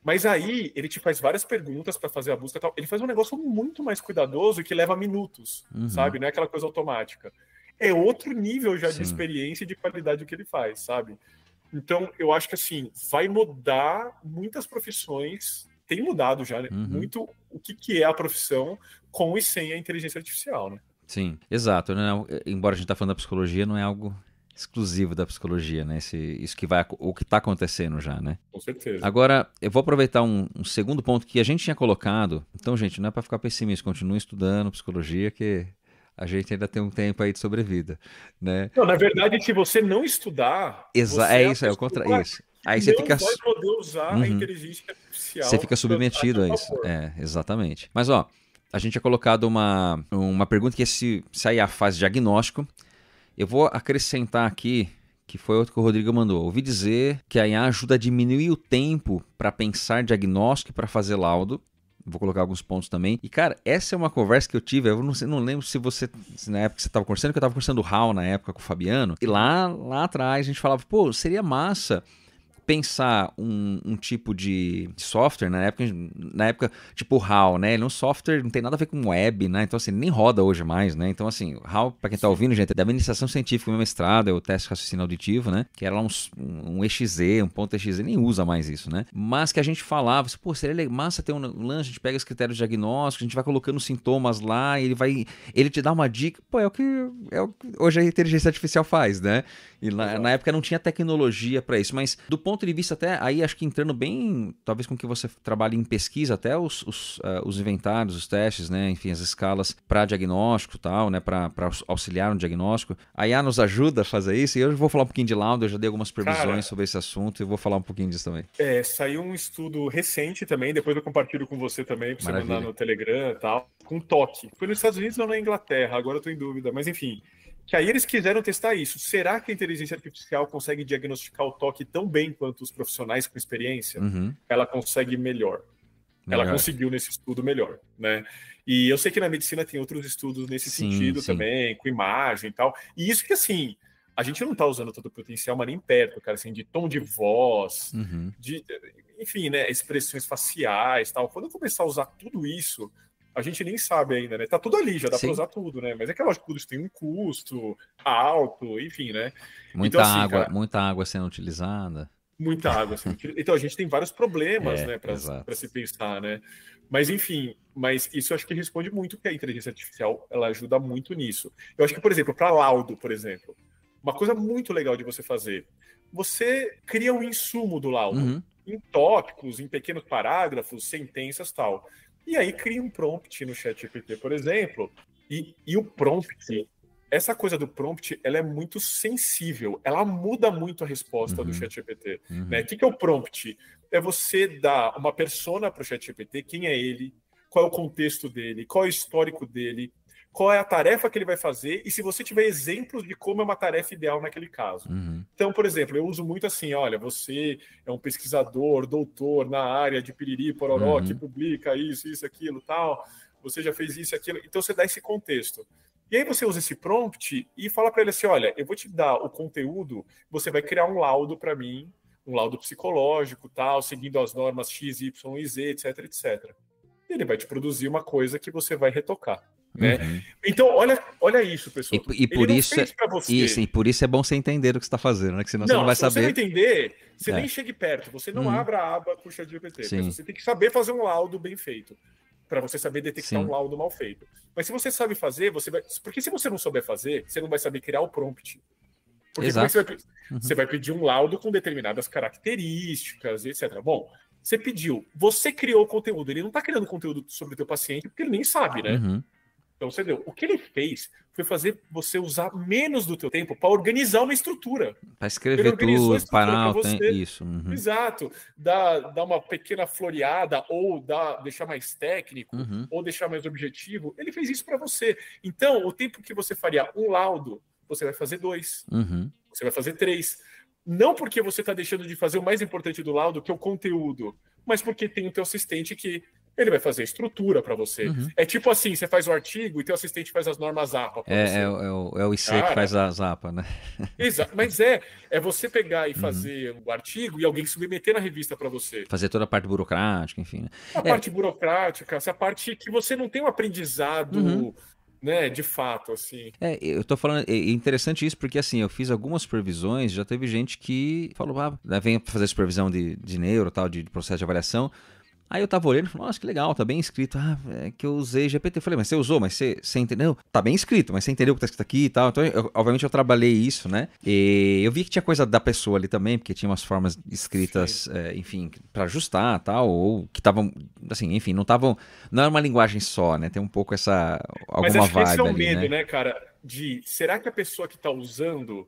Mas aí ele te faz várias perguntas para fazer a busca e tal. Ele faz um negócio muito mais cuidadoso e que leva minutos, sabe? Não é aquela coisa automática. é outro nível já de Sim. experiência e de qualidade que ele faz, sabe? Então, eu acho que assim, vai mudar muitas profissões, tem mudado já, né? Muito o que é a profissão com e sem a inteligência artificial, né? Sim, exato. Né? Embora a gente tá falando da psicologia, não é algo exclusivo da psicologia, né? Isso que o que está acontecendo já, né? Com certeza. Agora, eu vou aproveitar um segundo ponto que a gente tinha colocado. Então, gente, não é para ficar pessimista, continue estudando psicologia, que a gente ainda tem um tempo aí de sobrevida, né? Não, na verdade, se você não estudar, Isso. Aí você fica vai poder usar a inteligência artificial. Você fica submetido a isso. Exatamente. Mas ó, a gente tinha colocado uma pergunta que se a IA faz diagnóstico, eu vou acrescentar aqui, que foi outro que o Rodrigo mandou. Ouvi dizer que a IA ajuda a diminuir o tempo para pensar diagnóstico e para fazer laudo. Vou colocar alguns pontos também. E, cara, essa é uma conversa que eu tive. Eu não lembro se na época que você estava conversando, que eu estava conversando do HAL na época com o Fabiano. E lá atrás a gente falava, pô, seria massa pensar um tipo de software, na época tipo o HAL, né? Ele é um software, não tem nada a ver com web, né? Então, assim, nem roda hoje mais, né? Então, assim, o HAL, para quem tá ouvindo, gente, é da administração científica, meu mestrado, é o teste de raciocínio auditivo, né? Que era lá um EXE, um ponto EXE, nem usa mais isso, né? Mas que a gente falava, pô, seria massa ter um lance, a gente pega os critérios diagnósticos, a gente vai colocando sintomas lá, e ele te dá uma dica, pô, é o que hoje a inteligência artificial faz, né? E na época não tinha tecnologia para isso, mas do ponto de vista até, aí acho que entrando bem, talvez com que você trabalhe em pesquisa, até os inventários, os testes, né, enfim, as escalas para diagnóstico e tal, né, para auxiliar no diagnóstico, a IA nos ajuda a fazer isso, e eu vou falar um pouquinho de laudo, eu já dei algumas previsões sobre esse assunto, e vou falar um pouquinho disso também. Saiu um estudo recente também, depois eu compartilho com você também, para você mandar no Telegram e tal, com toque. Foi nos Estados Unidos ou na Inglaterra, agora eu tô em dúvida, mas enfim... Que aí eles quiseram testar isso. Será que a inteligência artificial consegue diagnosticar o toque tão bem quanto os profissionais com experiência? Ela consegue melhor. Ela conseguiu nesse estudo melhor, né? E eu sei que na medicina tem outros estudos nesse sentido também, com imagem e tal. E isso que, assim, a gente não está usando todo o potencial, mas nem perto, cara, assim, de tom de voz, enfim, né, expressões faciais e tal. Quando eu começar a usar tudo isso... A gente nem sabe ainda, né? Tá tudo ali, já dá para usar tudo, né? Mas é que lógico, tudo isso tem um custo alto, enfim, né? Muita água sendo utilizada. Muita água sendo utilizada. Então a gente tem vários problemas, né, para se pensar, né? Mas enfim, isso eu acho que responde muito que a inteligência artificial ela ajuda muito nisso. Eu acho que, por exemplo, para laudo, por exemplo, uma coisa muito legal de você fazer, você cria um insumo do laudo em tópicos, em pequenos parágrafos, sentenças, tal. E aí cria um prompt no ChatGPT, por exemplo, e o prompt, essa coisa do prompt, ela é muito sensível, ela muda muito a resposta do ChatGPT. Né? O que é o prompt? É você dar uma persona para o ChatGPT, quem é ele, qual é o contexto dele, qual é o histórico dele, qual é a tarefa que ele vai fazer e se você tiver exemplos de como é uma tarefa ideal naquele caso. Então, por exemplo, eu uso muito assim, olha, você é um pesquisador, doutor na área de piriri, pororó, que publica isso, aquilo, tal, você já fez isso, aquilo, então você dá esse contexto. E aí você usa esse prompt e fala para ele assim, olha, eu vou te dar o conteúdo, você vai criar um laudo para mim, um laudo psicológico, tal, seguindo as normas X, Y e Z, etc, etc. E ele vai te produzir uma coisa que você vai retocar. Né? Então, olha isso, pessoal. E por isso é bom você entender o que você está fazendo, né? Que senão você não vai saber. Se você não entender, você nem chegue perto, você não abra a aba com o ChatGPT. Você tem que saber fazer um laudo bem feito, para você saber detectar um laudo mal feito. Mas se você sabe fazer, você vai. Porque se você não souber fazer, você não vai saber criar o prompt. Porque você vai pedir um laudo com determinadas características, etc. Bom, você pediu, você criou o conteúdo, ele não está criando conteúdo sobre o teu paciente, porque ele nem sabe, né? Então, você viu, o que ele fez foi fazer você usar menos do teu tempo para organizar uma estrutura. Para escrever tudo, parar isso. Exato. Dar uma pequena floreada, ou deixar mais técnico, ou deixar mais objetivo. Ele fez isso para você. Então, o tempo que você faria um laudo, você vai fazer 2. Você vai fazer 3. Não porque você está deixando de fazer o mais importante do laudo, que é o conteúdo, mas porque tem o teu assistente que ele vai fazer a estrutura para você. É tipo assim, você faz o artigo e teu assistente faz as normas APA para você. É o IC que faz as APA, né? Exato, mas é você pegar e fazer o artigo e alguém submeter na revista para você. Fazer toda a parte burocrática, enfim. Né? A parte burocrática, essa parte que você não tem um aprendizado né? De fato, assim. Eu tô falando, é interessante isso porque assim, eu fiz algumas supervisões, já teve gente que falou, vem fazer supervisão de neuro, tal, de processo de avaliação. Aí eu tava olhando e falei, nossa, que legal, tá bem escrito. É que eu usei GPT. Eu falei, mas você usou, mas você entendeu? Tá bem escrito, mas você entendeu o que tá escrito aqui e tal. Então, obviamente, eu trabalhei isso, né? E eu vi que tinha coisa da pessoa ali também, porque tinha umas formas escritas, enfim, pra ajustar e tal, ou que estavam, assim, enfim, não era uma linguagem só, né? Tem um pouco Mas alguma acho que esse é vibe o ali, medo, né? né, cara? Será que a pessoa que tá usando,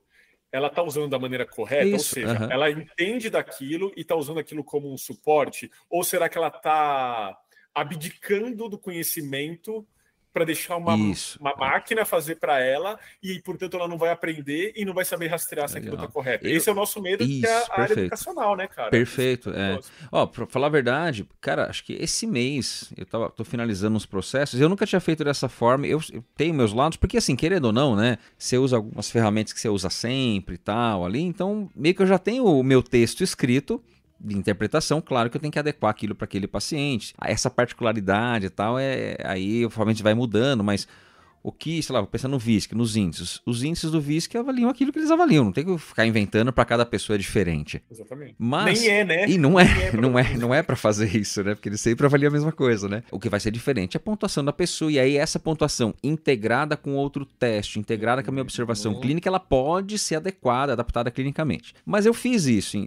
ela tá usando da maneira correta? Ou Isso, seja, ela entende daquilo e tá usando aquilo como um suporte? Ou será que ela tá abdicando do conhecimento para deixar uma máquina fazer para ela e, portanto, ela não vai aprender e não vai saber rastrear se aquilo está correto? Esse é o nosso medo, que é a área educacional, né, cara? Perfeito, pra falar a verdade, cara, acho que esse mês eu tô finalizando uns processos, eu nunca tinha feito dessa forma, eu tenho meus lados, porque assim, querendo ou não, né, você usa algumas ferramentas que você usa sempre e tal ali, então meio que eu já tenho o meu texto escrito, de interpretação, claro que eu tenho que adequar aquilo para aquele paciente. Essa particularidade e tal, aí obviamente vai mudando, mas o que, sei lá, vou pensar no VISC, nos índices. Os índices do VISC avaliam aquilo que eles avaliam, não tem que ficar inventando para cada pessoa diferente. Exatamente. Mas, nem é, né? E não é para fazer isso, né? Porque eles sempre avaliam a mesma coisa, né? O que vai ser diferente é a pontuação da pessoa, e aí essa pontuação integrada com outro teste, integrada com a minha observação clínica, ela pode ser adequada, adaptada clinicamente. Mas eu fiz isso,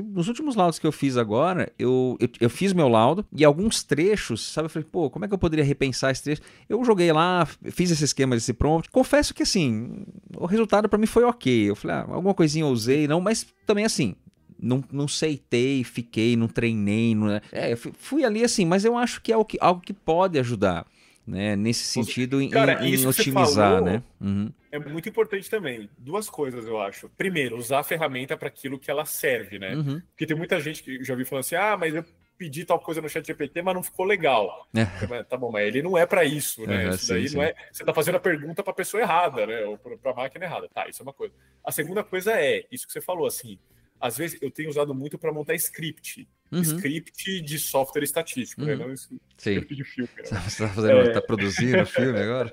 nos últimos laudos que eu fiz agora, eu fiz meu laudo, e alguns trechos, sabe? Eu falei, pô, como é que eu poderia repensar esse trecho? Eu joguei lá, fiz esse esquema desse prompt. Confesso que assim, o resultado para mim foi ok. Eu falei, alguma coisinha eu usei, não, mas também assim, não aceitei, fiquei, não treinei. Eu fui ali assim, mas eu acho que é algo que pode ajudar, né? Nesse sentido, cara, em isso otimizar, falou, né? Uhum. É muito importante também. Duas coisas, eu acho. Primeiro, usar a ferramenta para aquilo que ela serve, né? Uhum. Porque tem muita gente que já ouviu falando assim, mas eu pedi tal coisa no chat GPT, mas não ficou legal. Tá bom, mas ele não é para isso, né? Isso daí não é. Você tá fazendo a pergunta para a pessoa errada, né? Ou para a máquina errada. Tá, isso é uma coisa. A segunda coisa é isso que você falou, assim. Às vezes eu tenho usado muito para montar script. Script de software estatístico, né? Não script de filme. Né? Você tá produzindo filme agora?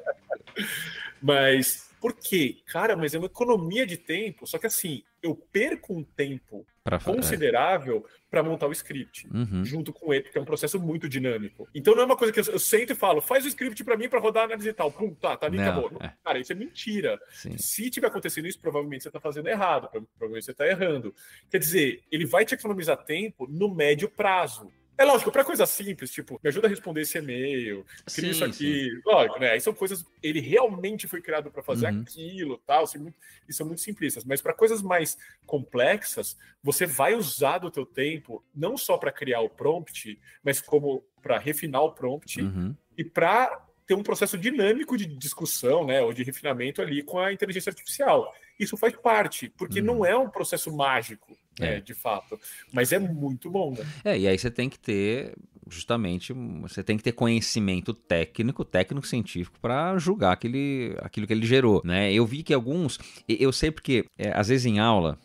Mas por quê? Cara, mas é uma economia de tempo, só que assim, eu perco um tempo considerável para montar o script, junto com ele, porque é um processo muito dinâmico. Então não é uma coisa que eu sento e falo, faz o script para mim para rodar a análise e tal. Pum, tá ali, acabou. Cara, isso é mentira. Sim. Se tiver acontecendo isso, provavelmente você está fazendo errado, provavelmente você está errando. Quer dizer, ele vai te economizar tempo no médio prazo. É lógico, para coisa simples, tipo, me ajuda a responder esse e-mail, cria isso aqui. Sim. Lógico, né? Aí são coisas. Ele realmente foi criado para fazer aquilo, tal. E são muito simplistas. Mas para coisas mais complexas, você vai usar do teu tempo não só para criar o prompt, mas como para refinar o prompt e para ter um processo dinâmico de discussão, né, ou de refinamento ali com a inteligência artificial. Isso faz parte, porque não é um processo mágico. De fato, mas é muito bom, né? E aí você tem que ter, justamente, você tem que ter conhecimento técnico-científico para julgar aquilo que ele gerou, né? Eu vi que eu sei porque, às vezes em aula,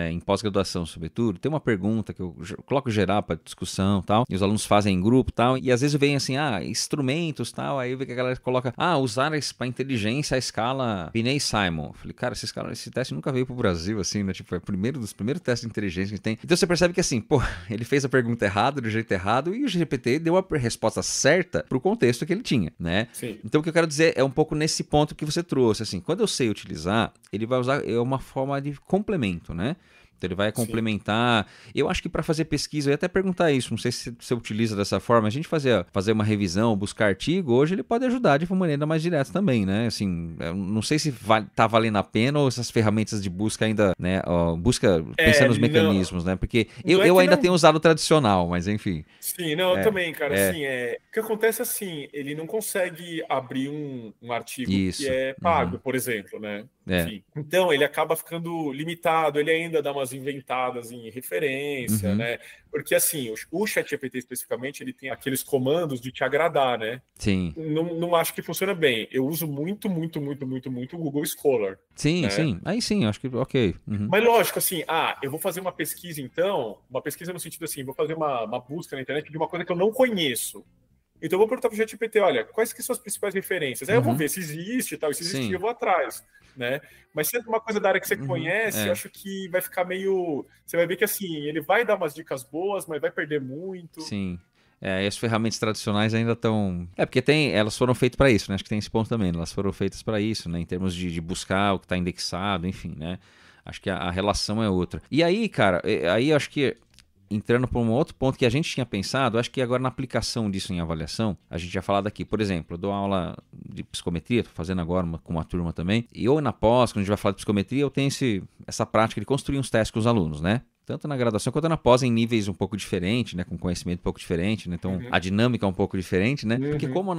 em pós-graduação, sobretudo, tem uma pergunta que eu coloco geral para discussão e tal, e os alunos fazem em grupo e tal, e às vezes vem assim, instrumentos tal, aí eu vejo que a galera coloca, usar para inteligência a escala Binet-Simon. Eu falei, cara, esse teste nunca veio pro Brasil, assim, né? Tipo, é o dos primeiros testes de inteligência que tem. Então você percebe que assim, pô, ele fez a pergunta errada, do jeito errado, e o GPT deu a resposta certa pro contexto que ele tinha, né? Sim. Então o que eu quero dizer é um pouco nesse ponto que você trouxe, assim, quando eu sei utilizar, ele vai usar, uma forma de complemento, né? Então ele vai complementar. Sim. Eu acho que para fazer pesquisa, eu ia até perguntar isso, não sei se você utiliza dessa forma, a gente fazer uma revisão, buscar artigo, hoje ele pode ajudar de uma maneira mais direta também, né? Assim, não sei se tá valendo a pena ou essas ferramentas de busca ainda, né? Busca pensando nos mecanismos, né? Porque eu ainda tenho usado o tradicional, mas enfim. Sim, não, eu também, cara. Assim, o que acontece assim, ele não consegue abrir um artigo que é pago, por exemplo, né? Enfim. Então ele acaba ficando limitado, ele ainda dá umas inventadas em referência, né? Porque assim, o ChatGPT especificamente, ele tem aqueles comandos de te agradar, né? Sim. Não acho que funciona bem. Eu uso muito o Google Scholar. Sim, né? sim. Aí sim, acho que ok. Mas lógico, assim, eu vou fazer uma pesquisa então, uma pesquisa no sentido assim, vou fazer uma busca na internet de uma coisa que eu não conheço. Então eu vou perguntar para o ChatGPT, olha, quais que são as principais referências? Aí eu vou ver se existe e tal, e se existir eu vou atrás, né? Mas se é uma coisa da área que você conhece, eu acho que vai ficar meio... Você vai ver que assim, ele vai dar umas dicas boas, mas vai perder muito. Sim. As ferramentas tradicionais ainda estão... porque elas foram feitas para isso, né? Acho que tem esse ponto também. Elas foram feitas para isso, né? Em termos de buscar o que está indexado, enfim, né? Acho que a relação é outra. E aí, cara, aí acho que entrando para um outro ponto que a gente tinha pensado, acho que agora na aplicação disso em avaliação, a gente já falado aqui, por exemplo, eu dou aula de psicometria, estou fazendo agora com uma turma também, e ou na pós, quando a gente vai falar de psicometria, eu tenho essa prática de construir uns testes com os alunos, né? Tanto na graduação quanto na pós, em níveis um pouco diferentes, né? Com conhecimento um pouco diferente, né? Então a dinâmica é um pouco diferente, né? Porque como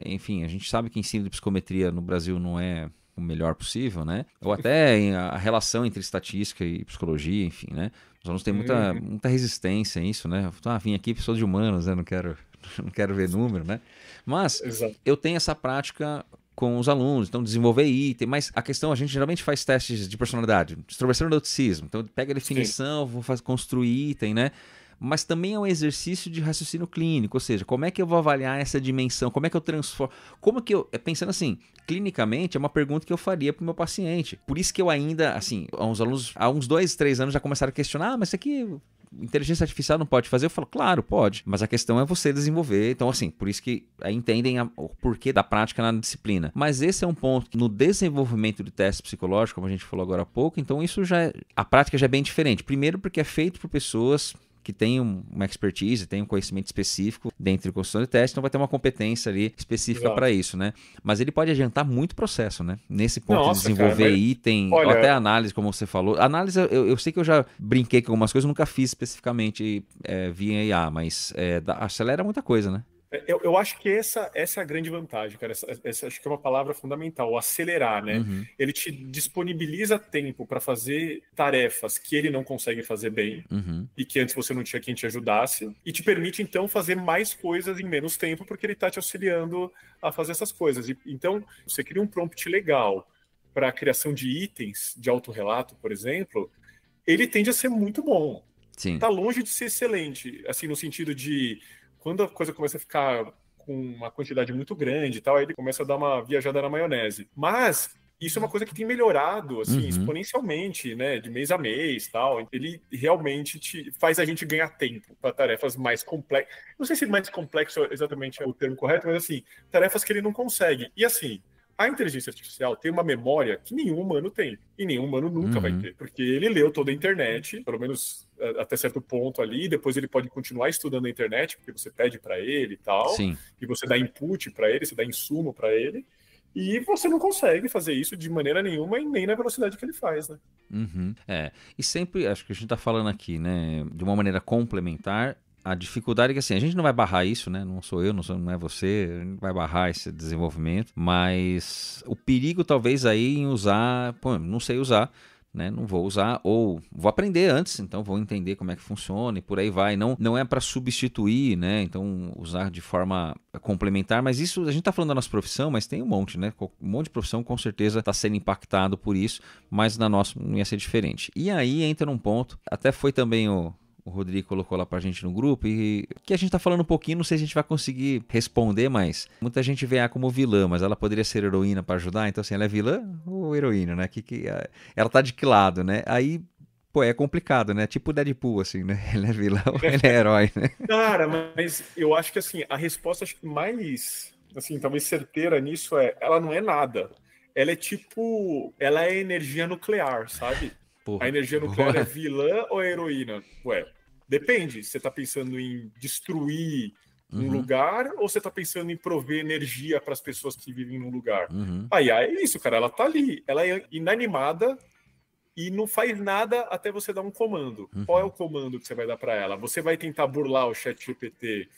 enfim, a gente sabe que ensino de psicometria no Brasil não é o melhor possível, né? Ou até a relação entre estatística e psicologia, enfim, né? Os alunos têm muita resistência a isso, né? Vim aqui, pessoa de humanos, né? Não quero ver número, né? Mas eu tenho essa prática com os alunos, então desenvolver item, mas a questão, a gente geralmente faz testes de personalidade, extroversão e neuroticismo, então pega a definição, vou construir item, né? Mas também é um exercício de raciocínio clínico, ou seja, como é que eu vou avaliar essa dimensão, como é que eu transformo, como que eu, pensando assim, clinicamente é uma pergunta que eu faria para o meu paciente, por isso que eu ainda, assim, há uns 2, 3 anos já começaram a questionar, mas isso aqui... inteligência artificial não pode fazer? Eu falo, claro, pode. Mas a questão é você desenvolver. Então, assim, por isso que entendem o porquê da prática na disciplina. Mas esse é um ponto que no desenvolvimento de teste psicológico, como a gente falou agora há pouco, então isso a prática já é bem diferente. Primeiro porque é feito por pessoas que tem uma expertise, tem um conhecimento específico dentro de construção de teste, então vai ter uma competência ali específica para isso, né? Mas ele pode adiantar muito o processo, né? Nesse ponto de desenvolver item, ou até análise, como você falou. Análise, eu sei que eu já brinquei com algumas coisas, nunca fiz especificamente via IA, mas acelera muita coisa, né? Eu acho que essa é a grande vantagem, cara. Essa acho que é uma palavra fundamental, o acelerar, né? Ele te disponibiliza tempo para fazer tarefas que ele não consegue fazer bem e que antes você não tinha quem te ajudasse, e te permite, então, fazer mais coisas em menos tempo porque ele está te auxiliando a fazer essas coisas. Então, você cria um prompt legal para a criação de itens de autorrelato, por exemplo, ele tende a ser muito bom. Está longe de ser excelente, assim, no sentido de... Quando a coisa começa a ficar com uma quantidade muito grande e tal, aí ele começa a dar uma viajada na maionese. Mas isso é uma coisa que tem melhorado, assim, exponencialmente, né? De mês a mês e tal. Ele realmente faz a gente ganhar tempo para tarefas mais complexas. Não sei se mais complexo exatamente é o termo correto, mas, assim, tarefas que ele não consegue. E, assim, a inteligência artificial tem uma memória que nenhum humano tem. E nenhum humano nunca vai ter. Porque ele leu toda a internet, pelo menos até certo ponto ali, depois ele pode continuar estudando a internet, porque você pede para ele e tal, e você dá input para ele, você dá insumo para ele, e você não consegue fazer isso de maneira nenhuma e nem na velocidade que ele faz, né? E sempre, acho que a gente está falando aqui, né, de uma maneira complementar. A dificuldade é que, assim, a gente não vai barrar isso, né? Não sou eu, não é você, a gente vai barrar esse desenvolvimento, mas o perigo talvez aí em usar, não sei usar, né? Não vou usar, ou vou aprender antes, então vou entender como é que funciona e por aí vai. Não é para substituir, né? Então usar de forma complementar, mas isso, a gente está falando da nossa profissão, mas tem um monte, né? Um monte de profissão com certeza está sendo impactado por isso, mas na nossa não ia ser diferente. E aí entra num ponto, até foi também o Rodrigo colocou lá pra gente no grupo, e que a gente tá falando um pouquinho, não sei se a gente vai conseguir responder, mas muita gente vê ela como vilã, mas ela poderia ser heroína para ajudar, então assim, ela é vilã ou heroína, né? Ela tá de que lado, né? Aí, é complicado, né? Tipo o Deadpool, assim, né? Ele é vilão ou ele é herói, né? Cara, mas eu acho que, assim, a resposta acho que mais, assim, talvez certeira nisso ela não é nada. Ela é energia nuclear, sabe? A energia nuclear é vilã ou é heroína? Depende. Você está pensando em destruir um lugar ou você está pensando em prover energia para as pessoas que vivem num lugar? Aí é isso, cara. Ela tá ali. Ela é inanimada e não faz nada até você dar um comando. Qual é o comando que você vai dar para ela? Você vai tentar burlar o ChatGPT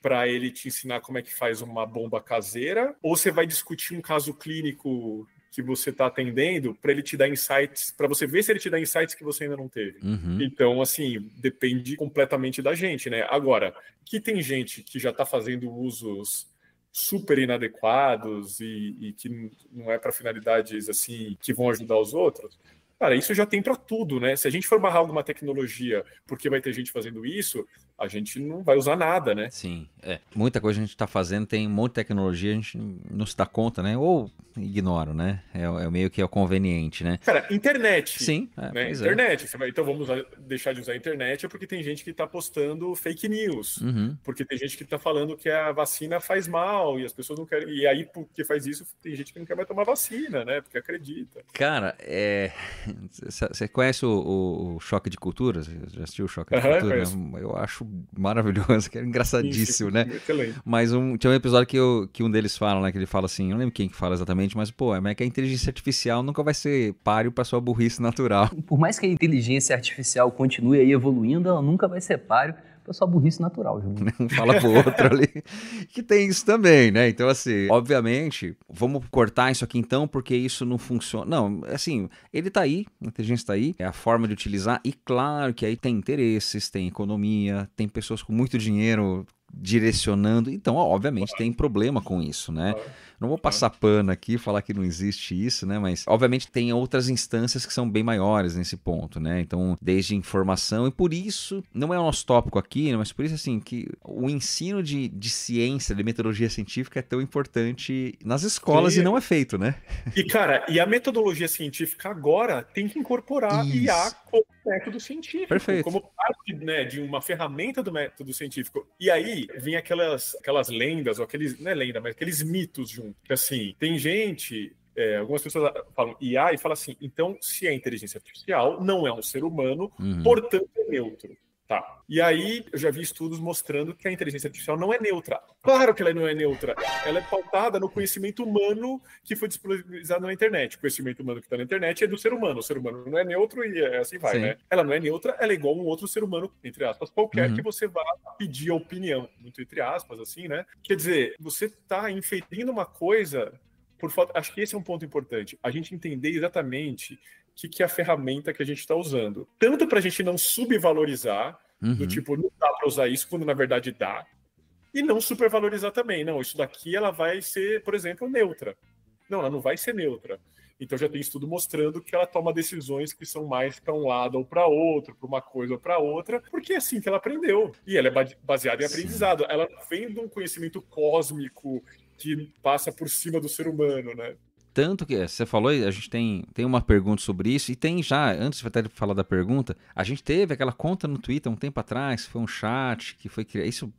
para ele te ensinar como é que faz uma bomba caseira? Ou você vai discutir um caso clínico que você está atendendo para ele te dar insights, para você ver se ele te dá insights que você ainda não teve. Então, assim, depende completamente da gente, né? Agora, que tem gente que já está fazendo usos super inadequados e que não é para finalidades, assim, que vão ajudar os outros, cara, isso já tem para tudo, né? Se a gente for barrar alguma tecnologia porque vai ter gente fazendo isso, a gente não vai usar nada, né? Sim, muita coisa a gente está fazendo, tem um monte de tecnologia, a gente não se dá conta, né? Ou ignora, né? É meio que é o conveniente, né? Cara, internet. Sim, né? Internet. Então vamos deixar de usar a internet porque tem gente que está postando fake news. Porque tem gente que está falando que a vacina faz mal e as pessoas não querem. E aí, porque faz isso, tem gente que não quer mais tomar vacina, né? Porque acredita. Cara, você conhece o Choque de Culturas? Já assistiu o Choque de Culturas? Eu acho maravilhoso, que é engraçadíssimo, né? Excelente. Mas tinha um episódio que um deles fala, né? Que ele fala assim, eu não lembro quem que fala exatamente, mas, pô, é que a inteligência artificial nunca vai ser páreo para sua burrice natural. Por mais que a inteligência artificial continue aí evoluindo, ela nunca vai ser páreo para sua burrice natural, Júnior. Um fala pro outro ali, que tem isso também, né? Então, assim, obviamente, vamos cortar isso aqui então, porque isso não funciona. Não, assim, ele tá aí, a inteligência tá aí, é a forma de utilizar, e claro que aí tem interesses, tem economia, tem pessoas com muito dinheiro direcionando, então, obviamente, tem problema com isso, né? Não vou passar pano aqui, falar que não existe isso, né? Mas, obviamente, tem outras instâncias que são bem maiores nesse ponto, né? Então, desde informação, e por isso, não é o nosso tópico aqui, mas por isso, assim, que o ensino de ciência, de metodologia científica é tão importante nas escolas. Sim. E não é feito, né? E, cara, a metodologia científica agora tem que incorporar IA como método científico. Perfeito. Como parte, né, de uma ferramenta do método científico. E aí, vem aquelas lendas, ou aqueles, não é lenda, mas aqueles mitos junto. Que assim, tem gente, algumas pessoas falam IA e falam assim, então se é inteligência artificial, não é um ser humano, portanto é neutro. Tá. E aí, eu já vi estudos mostrando que a inteligência artificial não é neutra. Claro que ela não é neutra. Ela é pautada no conhecimento humano que foi disponibilizado na internet. O conhecimento humano que está na internet é do ser humano. O ser humano não é neutro e assim vai, né? Ela não é neutra, ela é igual a um outro ser humano, entre aspas, qualquer que você vá pedir a opinião. Muito entre aspas, assim, né? Quer dizer, você está inferindo uma coisa por falta... Acho que esse é um ponto importante. A gente entender exatamente o que é a ferramenta que a gente está usando. Tanto para a gente não subvalorizar, do tipo, não dá para usar isso, quando na verdade dá, e não supervalorizar também. Não, isso daqui ela vai ser, por exemplo, neutra. Não, ela não vai ser neutra. Então já tem estudo mostrando que ela toma decisões que são mais para um lado ou para outro, para uma coisa ou para outra, porque é assim que ela aprendeu. E ela é baseada em aprendizado. Ela vem de um conhecimento cósmico que passa por cima do ser humano, né? Tanto que você falou, a gente tem uma pergunta sobre isso, e tem já, antes até de falar da pergunta, a gente teve aquela conta no Twitter um tempo atrás, foi um chat que foi criado, isso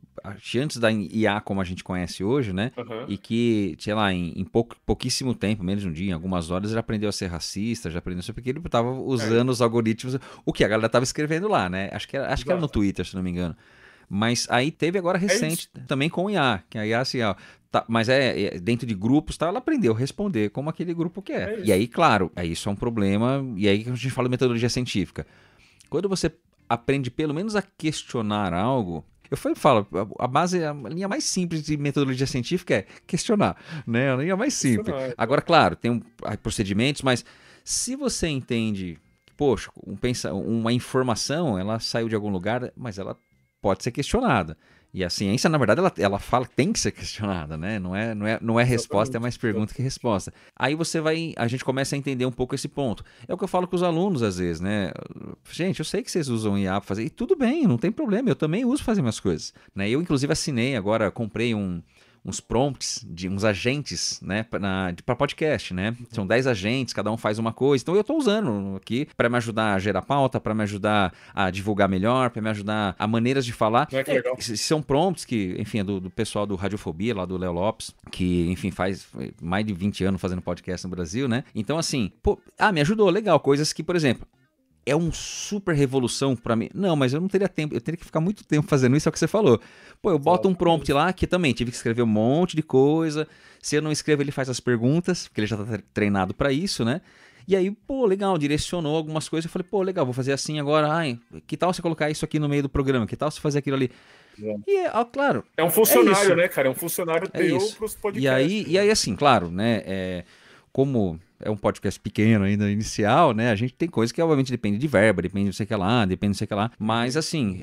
antes da IA como a gente conhece hoje, né? E que, sei lá, em pouquíssimo tempo, menos de um dia, em algumas horas, ele aprendeu a ser racista, já aprendeu a ser porque ele estava usando os algoritmos, o que a galera estava escrevendo lá, né? Acho que era no Twitter, se não me engano. Mas aí teve agora recente também com o IA, que a IA assim, ó, tá, mas dentro de grupos, tá, ela aprendeu a responder como aquele grupo quer. E aí, claro, isso é um problema, e aí que a gente fala de metodologia científica. Quando você aprende pelo menos a questionar algo, eu falo, a linha mais simples de metodologia científica é questionar, né? A linha mais simples. Agora, claro, tem procedimentos, mas se você entende, poxa, uma informação, ela saiu de algum lugar, mas ela pode ser questionada. E a ciência, na verdade, ela fala que tem que ser questionada, né? Não é resposta, é mais pergunta que resposta. Aí a gente começa a entender um pouco esse ponto. É o que eu falo com os alunos às vezes, né? Gente, eu sei que vocês usam IA para fazer, e tudo bem, não tem problema, eu também uso fazer minhas coisas, né? Eu, inclusive, assinei agora, comprei uns prompts de uns agentes, né, para podcast, né? São 10 agentes, cada um faz uma coisa. Então eu estou usando aqui para me ajudar a gerar pauta, para me ajudar a divulgar melhor, para me ajudar a maneiras de falar. São prompts que, enfim, é do pessoal do Radiofobia, lá do Léo Lopes, que, enfim, faz mais de 20 anos fazendo podcast no Brasil, né? Então, assim, me ajudou, legal. Coisas que, por exemplo, é uma super revolução para mim. Não, mas eu não teria tempo, eu teria que ficar muito tempo fazendo isso, é o que você falou. Eu boto um prompt lá, que também tive que escrever um monte de coisa. Se eu não escrevo, ele faz as perguntas, porque ele já tá treinado para isso, né? E aí, legal, direcionou algumas coisas. Eu falei, legal, vou fazer assim agora. Que tal você colocar isso aqui no meio do programa? Que tal você fazer aquilo ali? E, claro... É um funcionário, né, cara? É um funcionário teu pros podcasts. E aí, assim, claro, né, como é um podcast pequeno ainda, inicial, né? A gente tem coisas que, obviamente, depende de verba, depende de não sei o que lá, depende de não sei o que lá. Mas, assim,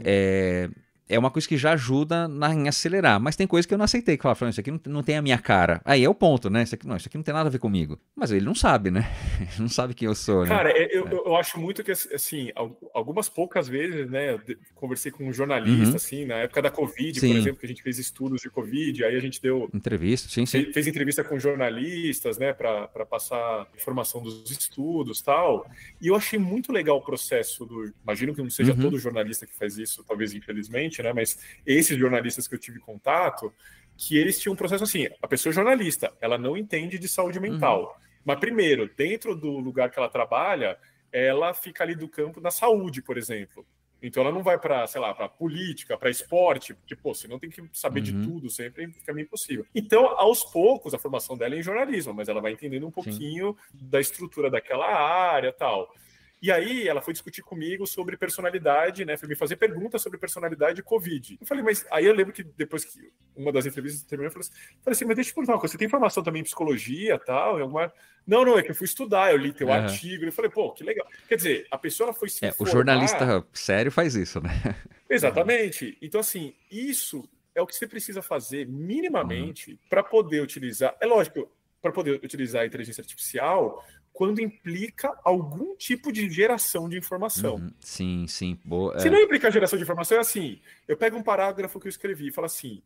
é uma coisa que já ajuda em acelerar. Mas tem coisa que eu não aceitei, que fala, isso aqui não tem a minha cara. Aí é o ponto, né? Isso aqui não tem nada a ver comigo. Mas ele não sabe, né? Ele não sabe quem eu sou, né? Cara, eu acho muito que, assim, algumas poucas vezes, né, eu conversei com um jornalista, assim, na época da Covid, por exemplo, que a gente fez estudos de Covid, aí a gente deu... Entrevista, sim. Fez entrevista com jornalistas, né, para passar informação dos estudos e tal. E eu achei muito legal o processo imagino que não seja todo jornalista que faz isso, talvez infelizmente, né, mas esses jornalistas que eu tive contato, que eles tinham um processo assim, a pessoa é jornalista, ela não entende de saúde mental. Mas primeiro, dentro do lugar que ela trabalha, ela fica ali do campo da saúde, por exemplo. Então ela não vai para, sei lá, para política, para esporte, porque, pô, você não tem que saber de tudo, sempre fica meio impossível. Então, aos poucos, a formação dela é em jornalismo, mas ela vai entendendo um pouquinho da estrutura daquela área e tal. E aí ela foi discutir comigo sobre personalidade, né? Foi me fazer perguntas sobre personalidade e Covid. Eu falei, mas aí eu lembro que depois que uma das entrevistas terminou, eu falei assim, mas deixa eu te perguntar uma coisa, você tem formação também em psicologia e tal? Em alguma... Não, é que eu fui estudar, eu li teu artigo, eu falei, pô, que legal. Quer dizer, a pessoa ela foi se informar... O jornalista sério faz isso, né? Exatamente. Então, assim, isso é o que você precisa fazer minimamente para poder utilizar... É lógico, para poder utilizar a inteligência artificial... quando implica algum tipo de geração de informação. Sim. Boa, Se não implica geração de informação, é assim, eu pego um parágrafo que eu escrevi e falo assim,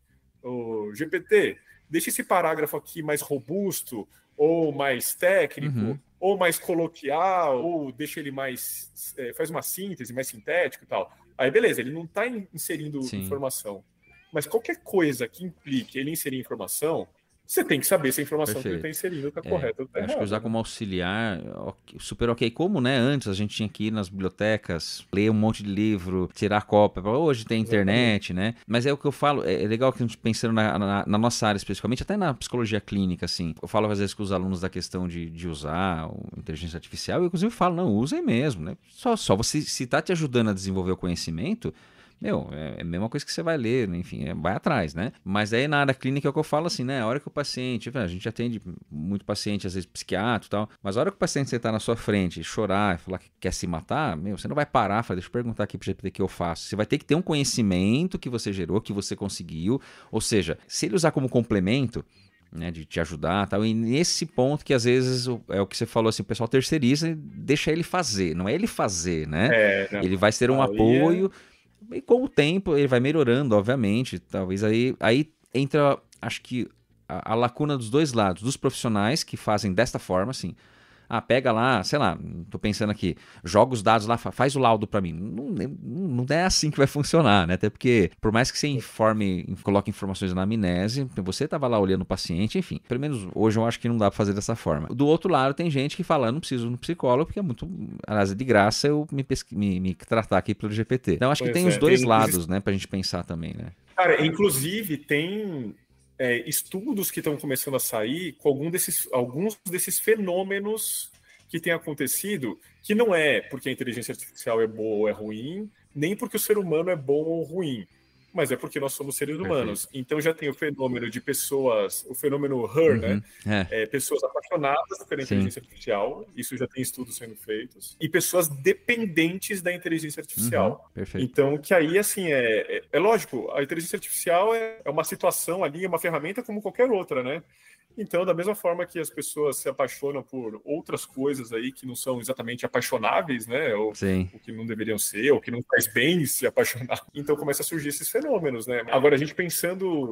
GPT, deixa esse parágrafo aqui mais robusto, ou mais técnico, ou mais coloquial, ou deixa ele mais... faz uma síntese mais sintético e tal. Aí, beleza, ele não está inserindo informação. Mas qualquer coisa que implique ele inserir informação... Você tem que saber se a informação que ele está inserindo está correta ou está errada. Acho que usar como auxiliar, super ok. Como, né, antes a gente tinha que ir nas bibliotecas, ler um monte de livro, tirar cópia. Hoje tem internet, né? Mas é o que eu falo, é legal que a gente pensando na nossa área especificamente, até na psicologia clínica, assim. Eu falo às vezes com os alunos da questão de usar a inteligência artificial, e eu inclusive falo, não, usem mesmo, né? Só você, se está te ajudando a desenvolver o conhecimento... é a mesma coisa que você vai ler, né? Enfim, vai atrás, né? Mas aí na área clínica é o que eu falo assim, né? A hora que o paciente, a gente atende muito paciente, às vezes psiquiatra e tal, mas a hora que o paciente sentar na sua frente e chorar e falar que quer se matar, você não vai parar e falar, deixa eu perguntar aqui pro GPT o que eu faço. Você vai ter que ter um conhecimento que você gerou, que você conseguiu, ou seja, se ele usar como complemento, né, de te ajudar e tal, e nesse ponto que às vezes é o que você falou assim, o pessoal terceiriza e deixa ele fazer, não é ele fazer, né? Ele vai ser um apoio... E com o tempo ele vai melhorando, obviamente. Talvez aí entra, acho que a lacuna dos dois lados, dos profissionais que fazem desta forma, assim. Pega lá, sei lá, tô pensando aqui, joga os dados lá, faz o laudo para mim. Não é assim que vai funcionar, né? Até porque, por mais que você coloque informações na amnese, você tava lá olhando o paciente, enfim. Pelo menos hoje eu acho que não dá pra fazer dessa forma. Do outro lado, tem gente que fala, não preciso de um psicólogo, porque é muito, aliás, é de graça eu me tratar aqui pelo GPT. Então, acho que tem os dois lados, né, pra gente pensar também, né? Cara, inclusive, tem... estudos que estão começando a sair com alguns desses fenômenos que têm acontecido, que não é porque a inteligência artificial é boa ou é ruim, nem porque o ser humano é bom ou ruim, mas é porque nós somos seres humanos. Então já tem o fenômeno de pessoas, o fenômeno her, né? Pessoas apaixonadas pela inteligência artificial, isso já tem estudos sendo feitos, e pessoas dependentes da inteligência artificial. Então, que aí, assim, é lógico, a inteligência artificial é uma situação ali, é uma ferramenta como qualquer outra, né? Então, da mesma forma que as pessoas se apaixonam por outras coisas aí que não são exatamente apaixonáveis, né? Ou que não deveriam ser, ou que não faz bem se apaixonar. Então, começa a surgir esses fenômenos, né? Agora, a gente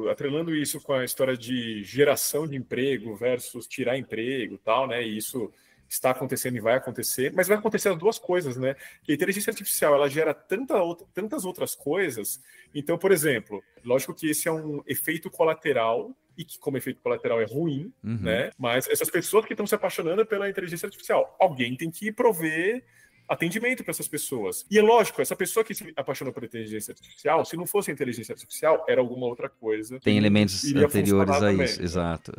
atrelando isso com a história de geração de emprego versus tirar emprego e tal, né? E isso está acontecendo e vai acontecer, mas vai acontecer as duas coisas, né? Que a inteligência artificial, ela gera tantas outras coisas. Então, por exemplo, lógico que esse é um efeito colateral, e que como efeito colateral é ruim, né? Mas essas pessoas que estão se apaixonando pela inteligência artificial, alguém tem que prover atendimento para essas pessoas. E é lógico, essa pessoa que se apaixonou pela inteligência artificial, se não fosse a inteligência artificial, era alguma outra coisa. Tem elementos anteriores a isso, também, exato.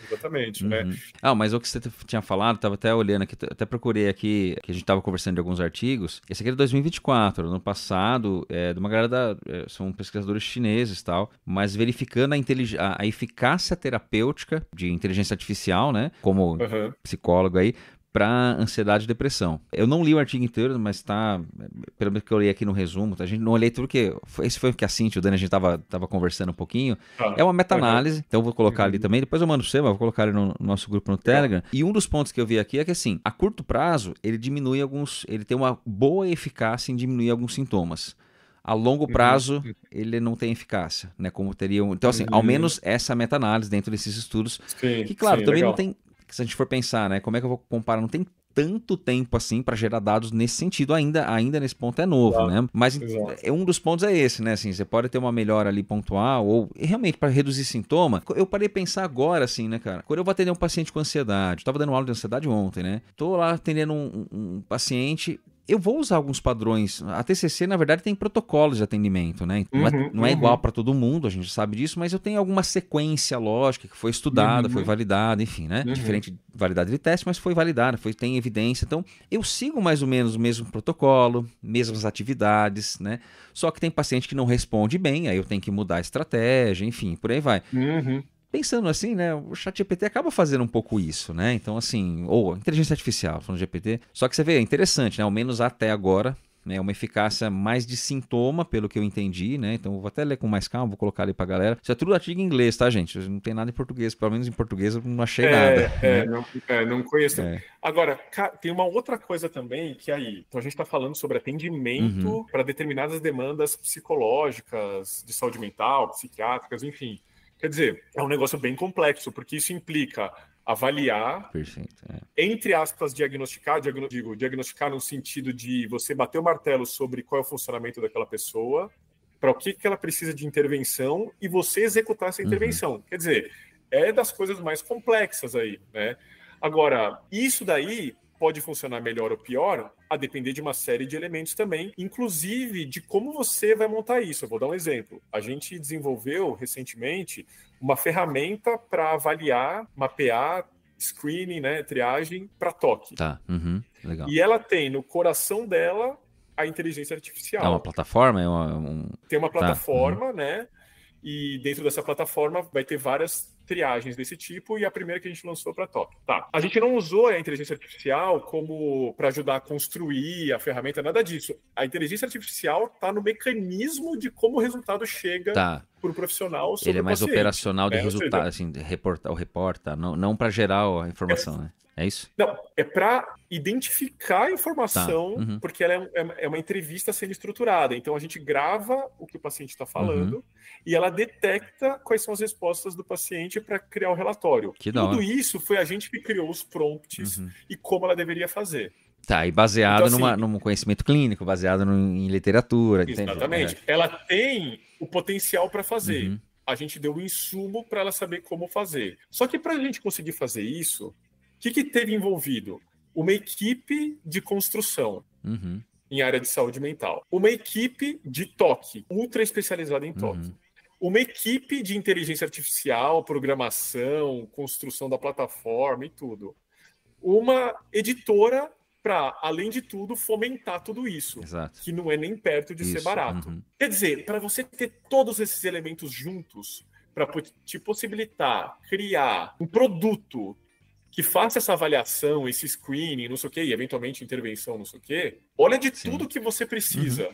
Exatamente, né? Mas o que você tinha falado, estava até olhando aqui, até procurei aqui, que a gente estava conversando de alguns artigos. Esse aqui é de 2024, ano passado, de uma galera são pesquisadores chineses e tal, mas verificando a eficácia terapêutica de inteligência artificial, né? Como psicólogo aí, para ansiedade e depressão. Eu não li o artigo inteiro, mas tá, pelo menos que eu li aqui no resumo, a gente não olhei tudo, porque esse foi o que a Cintia e o Dani, a gente tava conversando um pouquinho. É uma meta-análise, então eu vou colocar ali também, depois eu mando pra você, mas vou colocar ali no nosso grupo no Telegram. E um dos pontos que eu vi aqui é que, assim, a curto prazo, ele tem uma boa eficácia em diminuir alguns sintomas. A longo prazo, ele não tem eficácia, né? Como teriam. Então, assim, ao menos essa meta-análise dentro desses estudos. Sim, que, claro, também legal. não tem. Se a gente for pensar, né? Como é que eu vou comparar? Não tem tanto tempo assim para gerar dados nesse sentido ainda nesse ponto é novo, né? Mas um dos pontos é esse, né? Assim, você pode ter uma melhora ali pontual ou realmente para reduzir sintoma. Eu parei de pensar agora, assim, né, cara? Quando eu vou atender um paciente com ansiedade, eu tava dando aula de ansiedade ontem, né? Tô lá atendendo um paciente. Eu vou usar alguns padrões. A TCC, na verdade, tem protocolos de atendimento, né? Não é igual para todo mundo, a gente sabe disso, mas eu tenho alguma sequência lógica que foi estudada, foi validada, enfim, né? Diferente de validade de teste, mas foi validada, tem evidência. Então, eu sigo mais ou menos o mesmo protocolo, mesmas atividades, né? Só que tem paciente que não responde bem, aí eu tenho que mudar a estratégia, enfim, por aí vai. Pensando assim, né, o ChatGPT acaba fazendo um pouco isso, né? Então, assim, ou inteligência artificial, falando de GPT. Só que você vê, é interessante, né? Ao menos até agora, né? Uma eficácia mais de sintoma, pelo que eu entendi, né? Então, eu vou até ler com mais calma, vou colocar ali pra galera. Isso é tudo artigo em inglês, tá, gente? Não tem nada em português, pelo menos em português eu não achei nada. Não conheço. Agora, tem uma outra coisa também que aí, então a gente está falando sobre atendimento para determinadas demandas psicológicas, de saúde mental, psiquiátricas, enfim. Quer dizer, é um negócio bem complexo, porque isso implica avaliar, entre aspas, diagnosticar no sentido de você bater o martelo sobre qual é o funcionamento daquela pessoa, para o que ela precisa de intervenção e você executar essa intervenção. Quer dizer, é das coisas mais complexas aí, né? Agora, isso daí pode funcionar melhor ou pior, a depender de uma série de elementos também, inclusive de como você vai montar isso. Eu vou dar um exemplo. A gente desenvolveu recentemente uma ferramenta para avaliar, mapear, screening, né, triagem para toque. Tá, legal. E ela tem no coração dela a inteligência artificial. É uma plataforma? Tem uma plataforma, né? E dentro dessa plataforma vai ter várias triagens desse tipo, e a primeira que a gente lançou para toque. Tá. A gente não usou a inteligência artificial como para ajudar a construir a ferramenta, nada disso. A inteligência artificial está no mecanismo de como o resultado chega para o profissional sobre ele é mais paciente, operacional de né? resultado, assim, reporta, não para gerar a informação, né? É isso? Não, é para identificar a informação, porque ela é uma entrevista sendo estruturada. Então, a gente grava o que o paciente está falando e ela detecta quais são as respostas do paciente para criar o relatório. Tudo isso foi a gente que criou os prompts e como ela deveria fazer. Tá, e baseado então, assim, num conhecimento clínico, baseado em literatura. Exatamente. Entende? Ela tem o potencial para fazer. A gente deu o insumo para ela saber como fazer. Só que para a gente conseguir fazer isso, o que teve envolvido? Uma equipe de construção em área de saúde mental. Uma equipe de toque, ultra especializada em toque. Uma equipe de inteligência artificial, programação, construção da plataforma e tudo. Uma editora para, além de tudo, fomentar tudo isso. Exato. Que não é nem perto de ser barato. Quer dizer, para você ter todos esses elementos juntos, para te possibilitar criar um produto que faça essa avaliação, esse screening, não sei o quê, e eventualmente intervenção, não sei o quê, olha de tudo que você precisa.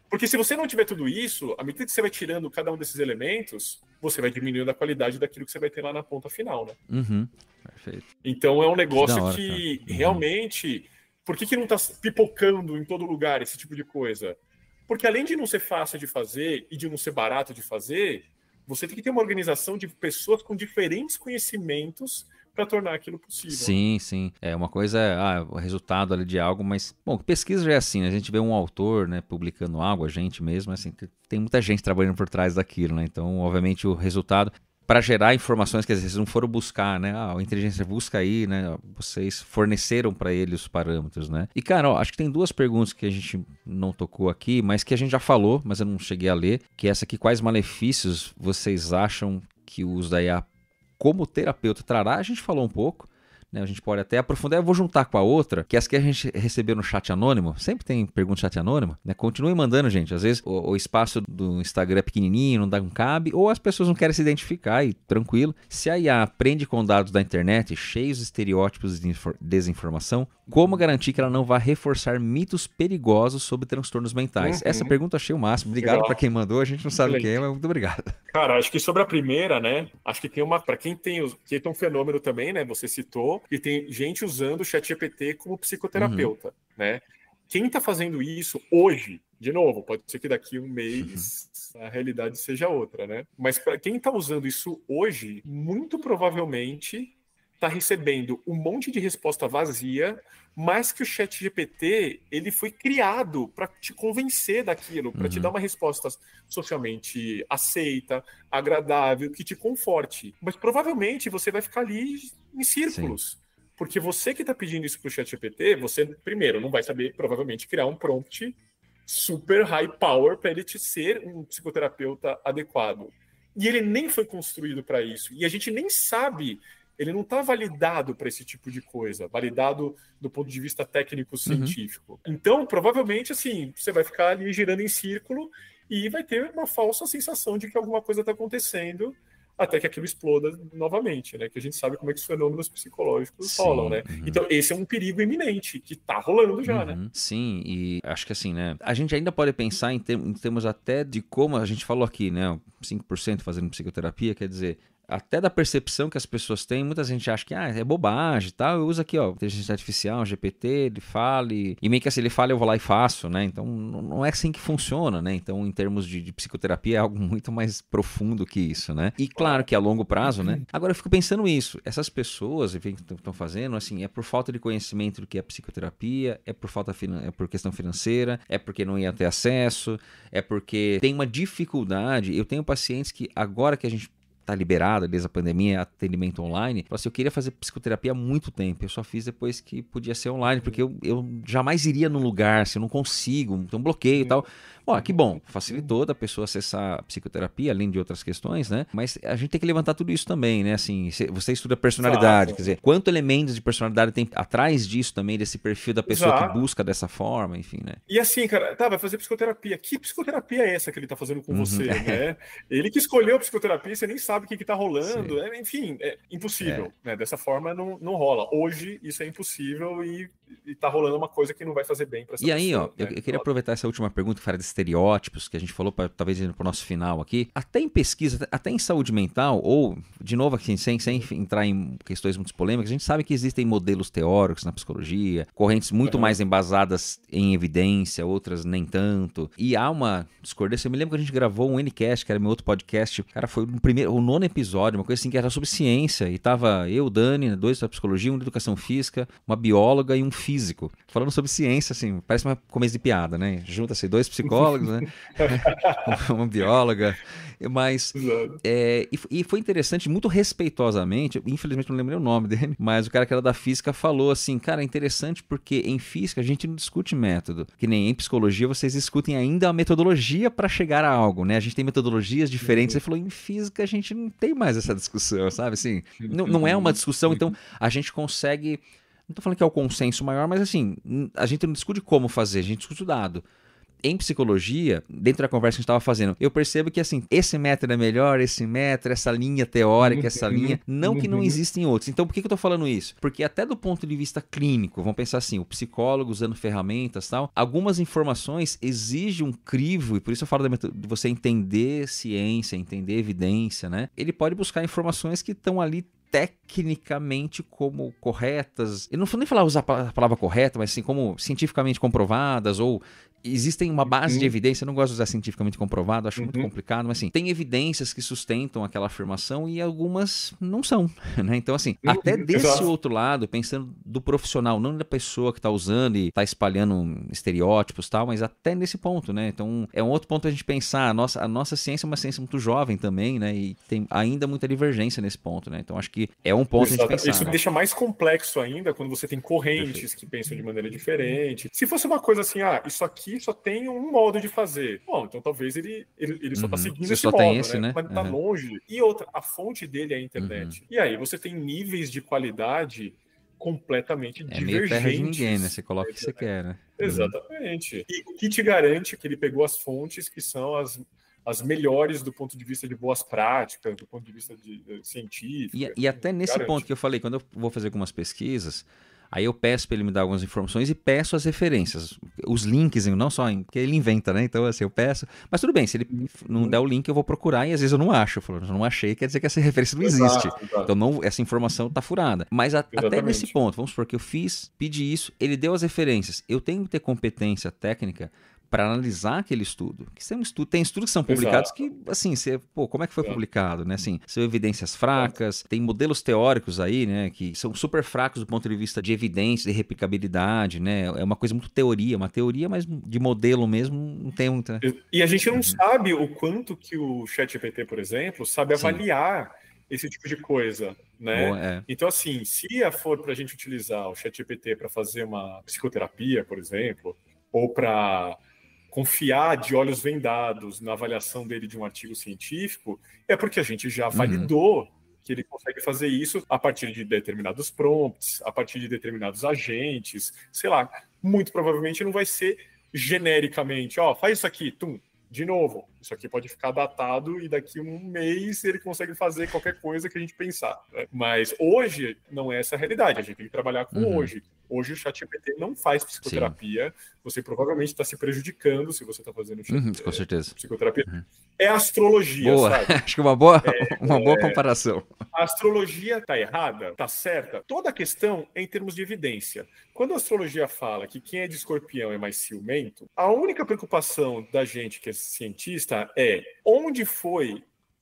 Porque se você não tiver tudo isso, à medida que você vai tirando cada um desses elementos, você vai diminuindo a qualidade daquilo que você vai ter lá na ponta final, né? Perfeito. Então é um negócio que realmente... Por que não está pipocando em todo lugar esse tipo de coisa? Porque além de não ser fácil de fazer e de não ser barato de fazer, você tem que ter uma organização de pessoas com diferentes conhecimentos para tornar aquilo possível. Sim. Uma coisa é o resultado ali de algo, mas, bom, pesquisa já é assim, né? A gente vê um autor, né, publicando algo, a gente mesmo, assim, tem muita gente trabalhando por trás daquilo, né? Então, obviamente, o resultado, para gerar informações que às vezes não foram buscar, né? A inteligência busca aí, né? Vocês forneceram para ele os parâmetros, né? E, cara, acho que tem duas perguntas que a gente não tocou aqui, mas que a gente já falou, mas eu não cheguei a ler, que é essa aqui: quais malefícios vocês acham que o uso da IA como terapeuta trará? A gente falou um pouco, né? A gente pode até aprofundar. Eu vou juntar com a outra, que é as que a gente recebeu no chat anônimo. Sempre tem pergunta no chat anônimo, né? Continuem mandando, gente. Às vezes o espaço do Instagram é pequenininho, não cabe, ou as pessoas não querem se identificar e tranquilo. Se a IA aprende com dados da internet, cheios de estereótipos de desinformação, como garantir que ela não vá reforçar mitos perigosos sobre transtornos mentais? Essa pergunta eu achei o máximo. Obrigado para quem mandou. A gente não sabe quem é, mas muito obrigado. Cara, acho que sobre a primeira, né? Acho que tem para quem tem um fenômeno também, né? Você citou, que tem gente usando o ChatGPT como psicoterapeuta, né? Quem está fazendo isso hoje, de novo, pode ser que daqui a um mês a realidade seja outra, né? Mas para quem está usando isso hoje, muito provavelmente está recebendo um monte de resposta vazia, mas que o ChatGPT ele foi criado para te convencer daquilo, para te dar uma resposta socialmente aceita, agradável, que te conforte. Mas provavelmente você vai ficar ali em círculos. Sim. Porque você que está pedindo isso para o ChatGPT, você, primeiro, não vai saber, provavelmente, criar um prompt super high power para ele te ser um psicoterapeuta adequado. E ele nem foi construído para isso. E a gente nem sabe... Ele não está validado para esse tipo de coisa, validado do ponto de vista técnico-científico. Então, provavelmente, assim, você vai ficar ali girando em círculo e vai ter uma falsa sensação de que alguma coisa está acontecendo até que aquilo exploda novamente, né? Que a gente sabe como é que os fenômenos psicológicos rolam, né? Então, esse é um perigo iminente, que está rolando já, né? Sim, e acho que assim, né? A gente ainda pode pensar em termos até de como a gente falou aqui, né? 5% fazendo psicoterapia, quer dizer... Até da percepção que as pessoas têm, muita gente acha que é bobagem e tal. Eu uso aqui, inteligência artificial, GPT, ele fala e meio que assim, ele fala, eu vou lá e faço, né? Então, não é assim que funciona, né? Então, em termos de psicoterapia, é algo muito mais profundo que isso, né? E claro que a longo prazo, né? Agora, eu fico pensando isso. Essas pessoas que estão fazendo, assim, é por falta de conhecimento do que é psicoterapia, é por questão financeira, é porque não ia ter acesso, é porque tem uma dificuldade. Eu tenho pacientes que, agora que a gente tá liberado desde a pandemia, atendimento online. Assim, eu queria fazer psicoterapia há muito tempo. Eu só fiz depois que podia ser online, porque eu jamais iria num lugar, se eu não consigo, tem um bloqueio e tal. Ó, que bom, facilitou da pessoa acessar a psicoterapia, além de outras questões, né? Mas a gente tem que levantar tudo isso também, né? Assim, você estuda personalidade, quer dizer, quanto elementos de personalidade tem atrás disso também, desse perfil da pessoa que busca dessa forma, enfim, né? E assim, cara, vai fazer psicoterapia. Que psicoterapia é essa que ele tá fazendo com você, né? Ele que escolheu a psicoterapia, você nem sabe o que tá rolando. Enfim, é impossível, né? Dessa forma não rola. Hoje isso é impossível e tá rolando uma coisa que não vai fazer bem para essa pessoa. E aí, eu queria aproveitar essa última pergunta que fala de estereótipos, que a gente falou, talvez indo pro nosso final aqui. Até em pesquisa, até em saúde mental, ou, de novo, aqui, sem entrar em questões muito polêmicas, a gente sabe que existem modelos teóricos na psicologia, correntes muito mais embasadas em evidência, outras nem tanto. E há uma discordância. Eu me lembro que a gente gravou um Ncast, que era meu outro podcast. Cara, foi o nono episódio, uma coisa assim que era sobre ciência. E tava eu, Dani, 2 da psicologia, 1 de educação física, uma bióloga e um físico. Falando sobre ciência, assim, parece uma começo de piada, né? Junta-se 2 psicólogos, né? Uma bióloga. Mas, e foi interessante, muito respeitosamente, infelizmente não lembrei o nome dele, mas o cara que era da física falou assim, cara, é interessante porque em física a gente não discute método, que nem em psicologia vocês discutem ainda a metodologia para chegar a algo, né? A gente tem metodologias diferentes. Ele falou, em física a gente não tem mais essa discussão, sabe? Assim, não é uma discussão, então a gente consegue... Não tô falando que é o consenso maior, mas assim, a gente não discute como fazer, a gente discute o dado. Em psicologia, dentro da conversa que a gente estava fazendo, eu percebo que assim, esse método é melhor, esse método, essa linha teórica, essa linha, não que não existem outros. Então, por que eu estou falando isso? Porque até do ponto de vista clínico, vamos pensar assim, o psicólogo usando ferramentas e tal, algumas informações exigem um crivo, e por isso eu falo de você entender ciência, entender evidência, né? Ele pode buscar informações que estão ali tecnicamente como corretas, eu não vou nem falar usar a palavra correta, mas assim, como cientificamente comprovadas, ou existem uma base de evidência, eu não gosto de usar cientificamente comprovado, acho muito complicado, mas assim, tem evidências que sustentam aquela afirmação e algumas não são, né? Então assim, até desse outro lado, pensando do profissional, não da pessoa que está usando e está espalhando estereótipos e tal, mas até nesse ponto, né? Então é um outro ponto a gente pensar, a nossa ciência é uma ciência muito jovem também, né? E tem ainda muita divergência nesse ponto, né? Então acho que é um ponto a gente pensar. Isso deixa mais complexo ainda quando você tem correntes que pensam de maneira diferente. Se fosse uma coisa assim, isso aqui só tem um modo de fazer. Bom, então talvez ele só está seguindo esse modo, né? Mas está longe. E outra, a fonte dele é a internet. E aí você tem níveis de qualidade completamente divergentes. É meio terra de ninguém, né? Você coloca o que você quer, né? Exatamente. E o que te garante que ele pegou as fontes que são as melhores do ponto de vista de boas práticas, do ponto de vista científico. E até nesse ponto que eu falei, quando eu vou fazer algumas pesquisas, aí eu peço para ele me dar algumas informações e peço as referências, os links, não só porque ele inventa, né? Então, assim, eu peço. Mas tudo bem, se ele não der o link, eu vou procurar e às vezes eu não acho. Eu falo, não achei, quer dizer que essa referência não existe. Exato. Então, essa informação tá furada. Mas até nesse ponto, vamos supor que eu pedi isso, ele deu as referências. Eu tenho que ter competência técnica para analisar aquele estudo. Que tem estudos que são publicados que, assim, como é que foi publicado, né? Assim, são evidências fracas, tem modelos teóricos aí, né, que são super fracos do ponto de vista de evidência, de replicabilidade, né? É uma coisa muito teoria, mas de modelo mesmo não tem muita. E a gente não sabe o quanto que o ChatGPT, por exemplo, sabe avaliar esse tipo de coisa, né? Então, assim, se for para a gente utilizar o ChatGPT para fazer uma psicoterapia, por exemplo, ou para confiar de olhos vendados na avaliação dele de um artigo científico, é porque a gente já validou que ele consegue fazer isso a partir de determinados prompts, a partir de determinados agentes, sei lá. Muito provavelmente não vai ser genericamente, faz isso aqui, de novo, isso aqui pode ficar datado e daqui a um mês ele consegue fazer qualquer coisa que a gente pensar. Né? Mas hoje não é essa a realidade, a gente tem que trabalhar com hoje. Hoje o ChatGPT não faz psicoterapia, você provavelmente está se prejudicando se você está fazendo com certeza. Psicoterapia. É astrologia, boa. sabe? Acho que uma boa comparação. A astrologia está errada? Está certa? Toda a questão é em termos de evidência. Quando a astrologia fala que quem é de escorpião é mais ciumento, a única preocupação da gente que é cientista é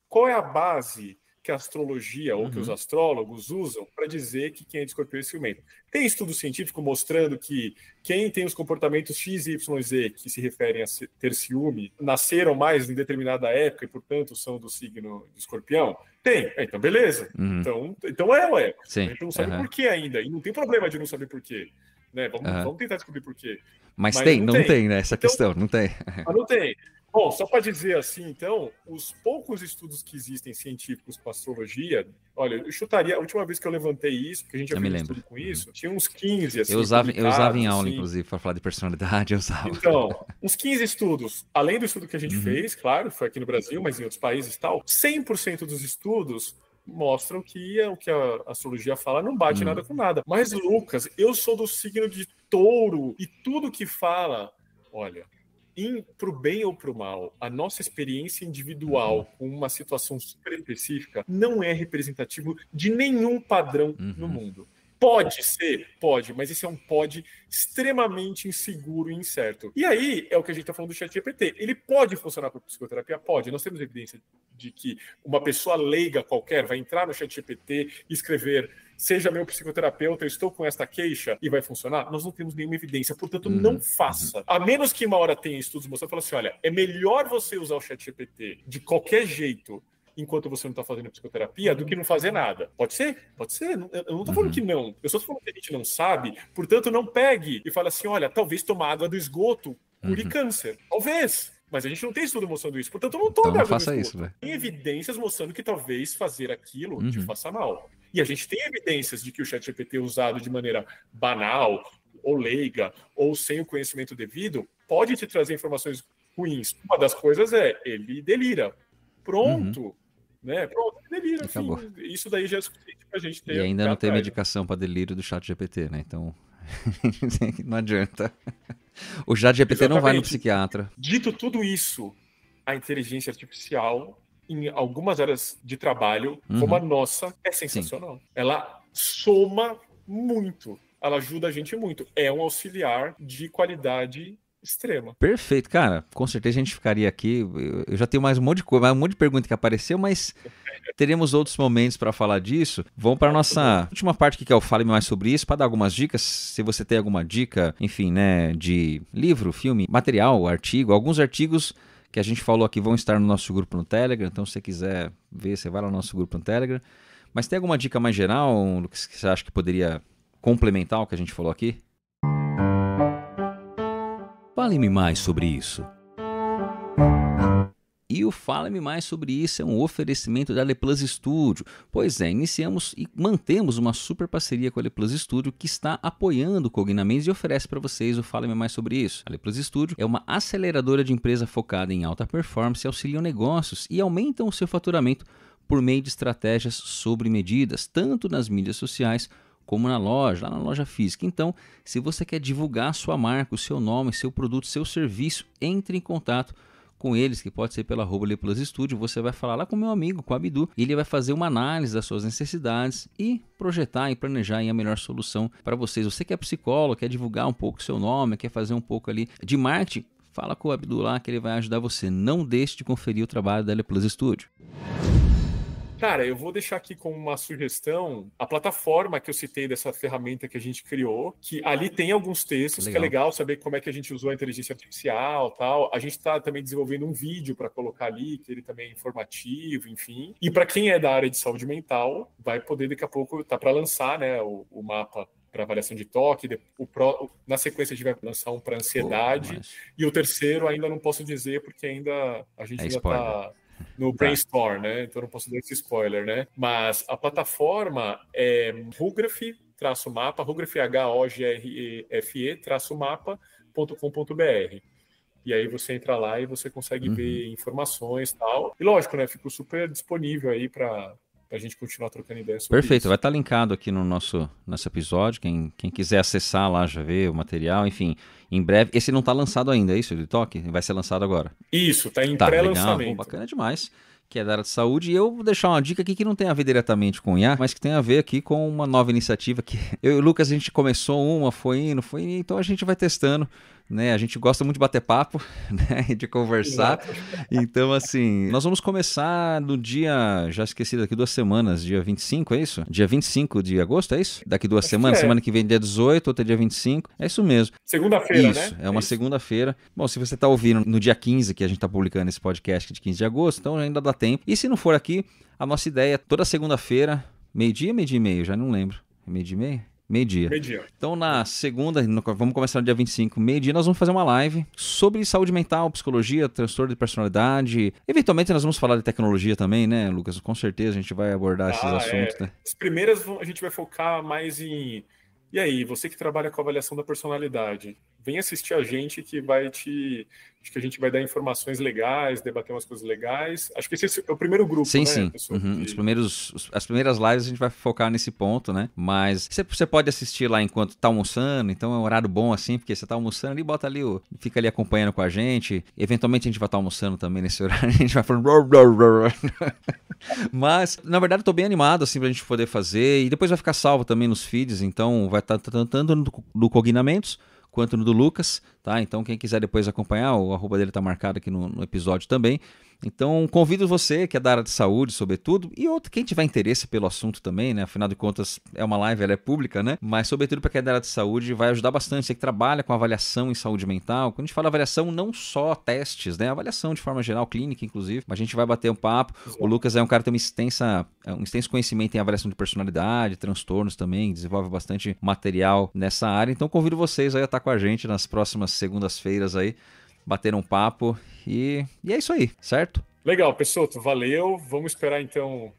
qual é a base que a astrologia ou que os astrólogos usam para dizer que quem é de escorpião é ciumento. Tem estudo científico mostrando que quem tem os comportamentos X, Y, Z que se referem a ter ciúme nasceram mais em determinada época e, portanto, são do signo de escorpião? Tem. Então, beleza. Então é. Sim. A gente não sabe por que ainda. E não tem problema de não saber por quê. Né? Vamos tentar descobrir por quê. Mas não tem, né? Essa questão, não tem. Mas não tem. Bom, só para dizer assim, então, os poucos estudos que existem científicos com astrologia, olha, eu chutaria, a última vez que eu levantei isso, porque a gente já fez um estudo com isso, tinha uns 15, assim. Eu usava em aula, inclusive, para falar de personalidade, eu usava. Então, uns 15 estudos, além do estudo que a gente fez, claro, foi aqui no Brasil, mas em outros países e tal, 100% dos estudos mostram que o que a astrologia fala não bate nada com nada. Mas, Lucas, eu sou do signo de Touro e tudo que fala, olha, pro bem ou pro mal, a nossa experiência individual com uma situação super específica não é representativo de nenhum padrão no mundo. Pode ser? Pode, mas esse é um pode extremamente inseguro e incerto. E aí é o que a gente está falando do ChatGPT. Ele pode funcionar para psicoterapia? Pode. Nós temos evidência de que uma pessoa leiga qualquer vai entrar no ChatGPT e escrever seja meu psicoterapeuta, eu estou com esta queixa e vai funcionar? Nós não temos nenhuma evidência, portanto, não faça. A menos que uma hora tenha estudos mostrando, fala assim, olha, é melhor você usar o ChatGPT de qualquer jeito enquanto você não está fazendo psicoterapia, do que não fazer nada. Pode ser? Pode ser. Eu não estou falando que não. Eu só estou falando que a gente não sabe, portanto, não pegue e fale assim, olha, talvez tomar água do esgoto cure câncer. Talvez. Mas a gente não tem estudo mostrando isso, portanto, eu não tome água do esgoto. Isso, né? Tem evidências mostrando que talvez fazer aquilo te faça mal. E a gente tem evidências de que o ChatGPT usado de maneira banal, ou leiga, ou sem o conhecimento devido, pode te trazer informações ruins. Uma das coisas é, ele delira. Pronto. Né? Pronto, delira. Enfim, isso daí já é suficiente pra gente ter. E ainda não tem medicação para delírio do ChatGPT, né? Então, não adianta. O ChatGPT não vai no psiquiatra. Dito tudo isso, a inteligência artificial em algumas áreas de trabalho, como a nossa, é sensacional. Sim. Ela soma muito. Ela ajuda a gente muito. É um auxiliar de qualidade extrema. Perfeito, cara. Com certeza a gente ficaria aqui. Eu já tenho mais um monte de coisa, mais um monte de pergunta que apareceu, mas teremos outros momentos para falar disso. Vamos para a nossa última parte que é o Fale Mais Sobre Isso, para dar algumas dicas. Se você tem alguma dica, enfim, né, de livro, filme, material, artigo, alguns artigos que a gente falou aqui vão estar no nosso grupo no Telegram, então se você quiser ver, você vai lá no nosso grupo no Telegram. Mas tem alguma dica mais geral, que você acha que poderia complementar o que a gente falou aqui? Fale-me mais sobre isso. E o Fala-me Mais Sobre Isso é um oferecimento da Leplus Studio. Pois é, iniciamos e mantemos uma super parceria com a Leplus Studio, que está apoiando o Cognamentos e oferece para vocês o Fala-me Mais Sobre Isso. A Leplus Studio é uma aceleradora de empresa focada em alta performance, auxiliam negócios e aumentam o seu faturamento por meio de estratégias sobre medidas, tanto nas mídias sociais como na loja, lá na loja física. Então, se você quer divulgar sua marca, o seu nome, seu produto, seu serviço, entre em contato com eles, que pode ser pela @Leplus Studio. Você vai falar lá com o meu amigo, com o Abdu, e ele vai fazer uma análise das suas necessidades e projetar e planejar a melhor solução para vocês. Você que é psicólogo, quer divulgar um pouco o seu nome, quer fazer um pouco ali de marketing, fala com o Abdu lá que ele vai ajudar você. Não deixe de conferir o trabalho da Leplus Studio. Cara, eu vou deixar aqui como uma sugestão a plataforma que eu citei dessa ferramenta que a gente criou, que ali tem alguns textos, que é legal saber como é que a gente usou a inteligência artificial, tal. A gente está também desenvolvendo um vídeo para colocar ali, que ele também é informativo, enfim. E para quem é da área de saúde mental, vai poder daqui a pouco, tá para lançar, né, o mapa para avaliação de toque. Na sequência a gente vai lançar um para ansiedade, e o terceiro ainda não posso dizer porque ainda a gente ainda está no brainstorm, né? Então não posso dar esse spoiler, né? Mas a plataforma é Hographe-mapa, Hographe, Hogrefe-mapa.com.br. E aí você entra lá e você consegue ver informações e tal. E lógico, né? Ficou super disponível aí para a gente continuar trocando ideias sobre Perfeito, isso. vai estar linkado aqui no nosso episódio. Quem quiser acessar lá já vê o material, enfim. Em breve, esse não está lançado ainda, é isso, de toque? Vai ser lançado agora. Isso, está em pré-lançamento. Bacana demais, que é da área de saúde. E eu vou deixar uma dica aqui que não tem a ver diretamente com IA, mas que tem a ver aqui com uma nova iniciativa que eu e o Lucas, a gente começou foi indo, então a gente vai testando, né? A gente gosta muito de bater papo, né? De conversar. Então, assim, nós vamos começar no dia, já esqueci, daqui 2 semanas, dia 25, é isso? Dia 25 de agosto, é isso? Daqui 2 semanas, semana que vem dia 18, outra dia 25, é isso mesmo. Segunda-feira, isso, né? É uma segunda-feira. Bom, se você está ouvindo no dia 15, que a gente está publicando esse podcast de 15 de agosto, então ainda dá tempo. E se não for aqui, a nossa ideia é toda segunda-feira, meio-dia e meio, já não lembro. Meio-dia e meio? Meio-dia. Então, na segunda, vamos começar no dia 25, meio-dia, nós vamos fazer uma live sobre saúde mental, psicologia, transtorno de personalidade. Eventualmente, nós vamos falar de tecnologia também, né, Lucas? Com certeza a gente vai abordar esses assuntos, né? As primeiras a gente vai focar mais em... E aí, você que trabalha com avaliação da personalidade, vem assistir a gente que acho que a gente vai dar informações legais, debater umas coisas legais. Acho que esse é o primeiro grupo, sim, né? Sim, as primeiras lives a gente vai focar nesse ponto, né? Mas você pode assistir lá enquanto tá almoçando, então é um horário bom assim, porque você tá almoçando ali, bota ali, fica ali acompanhando com a gente. Eventualmente a gente vai estar almoçando também nesse horário, a gente vai falando... Mas, na verdade, eu tô bem animado assim pra gente poder fazer, e depois vai ficar salvo também nos feeds, então vai estar tanto no Cognamentos quanto no do Lucas, tá? Então quem quiser depois acompanhar, o arroba dele tá marcado aqui no episódio também. Então convido você que é da área de saúde, sobretudo, e quem tiver interesse pelo assunto também, né? Afinal de contas é uma live, ela é pública, né? Mas sobretudo para quem é da área de saúde, vai ajudar bastante. Você que trabalha com avaliação em saúde mental. Quando a gente fala avaliação, não só testes, né? Avaliação de forma geral, clínica inclusive. A gente vai bater um papo. O Lucas é um cara que tem um extenso conhecimento em avaliação de personalidade, transtornos também, desenvolve bastante material nessa área. Então convido vocês aí a estar com a gente nas próximas segundas-feiras aí, bater um papo e é isso aí, certo? Legal, Pessotto, valeu. Vamos esperar então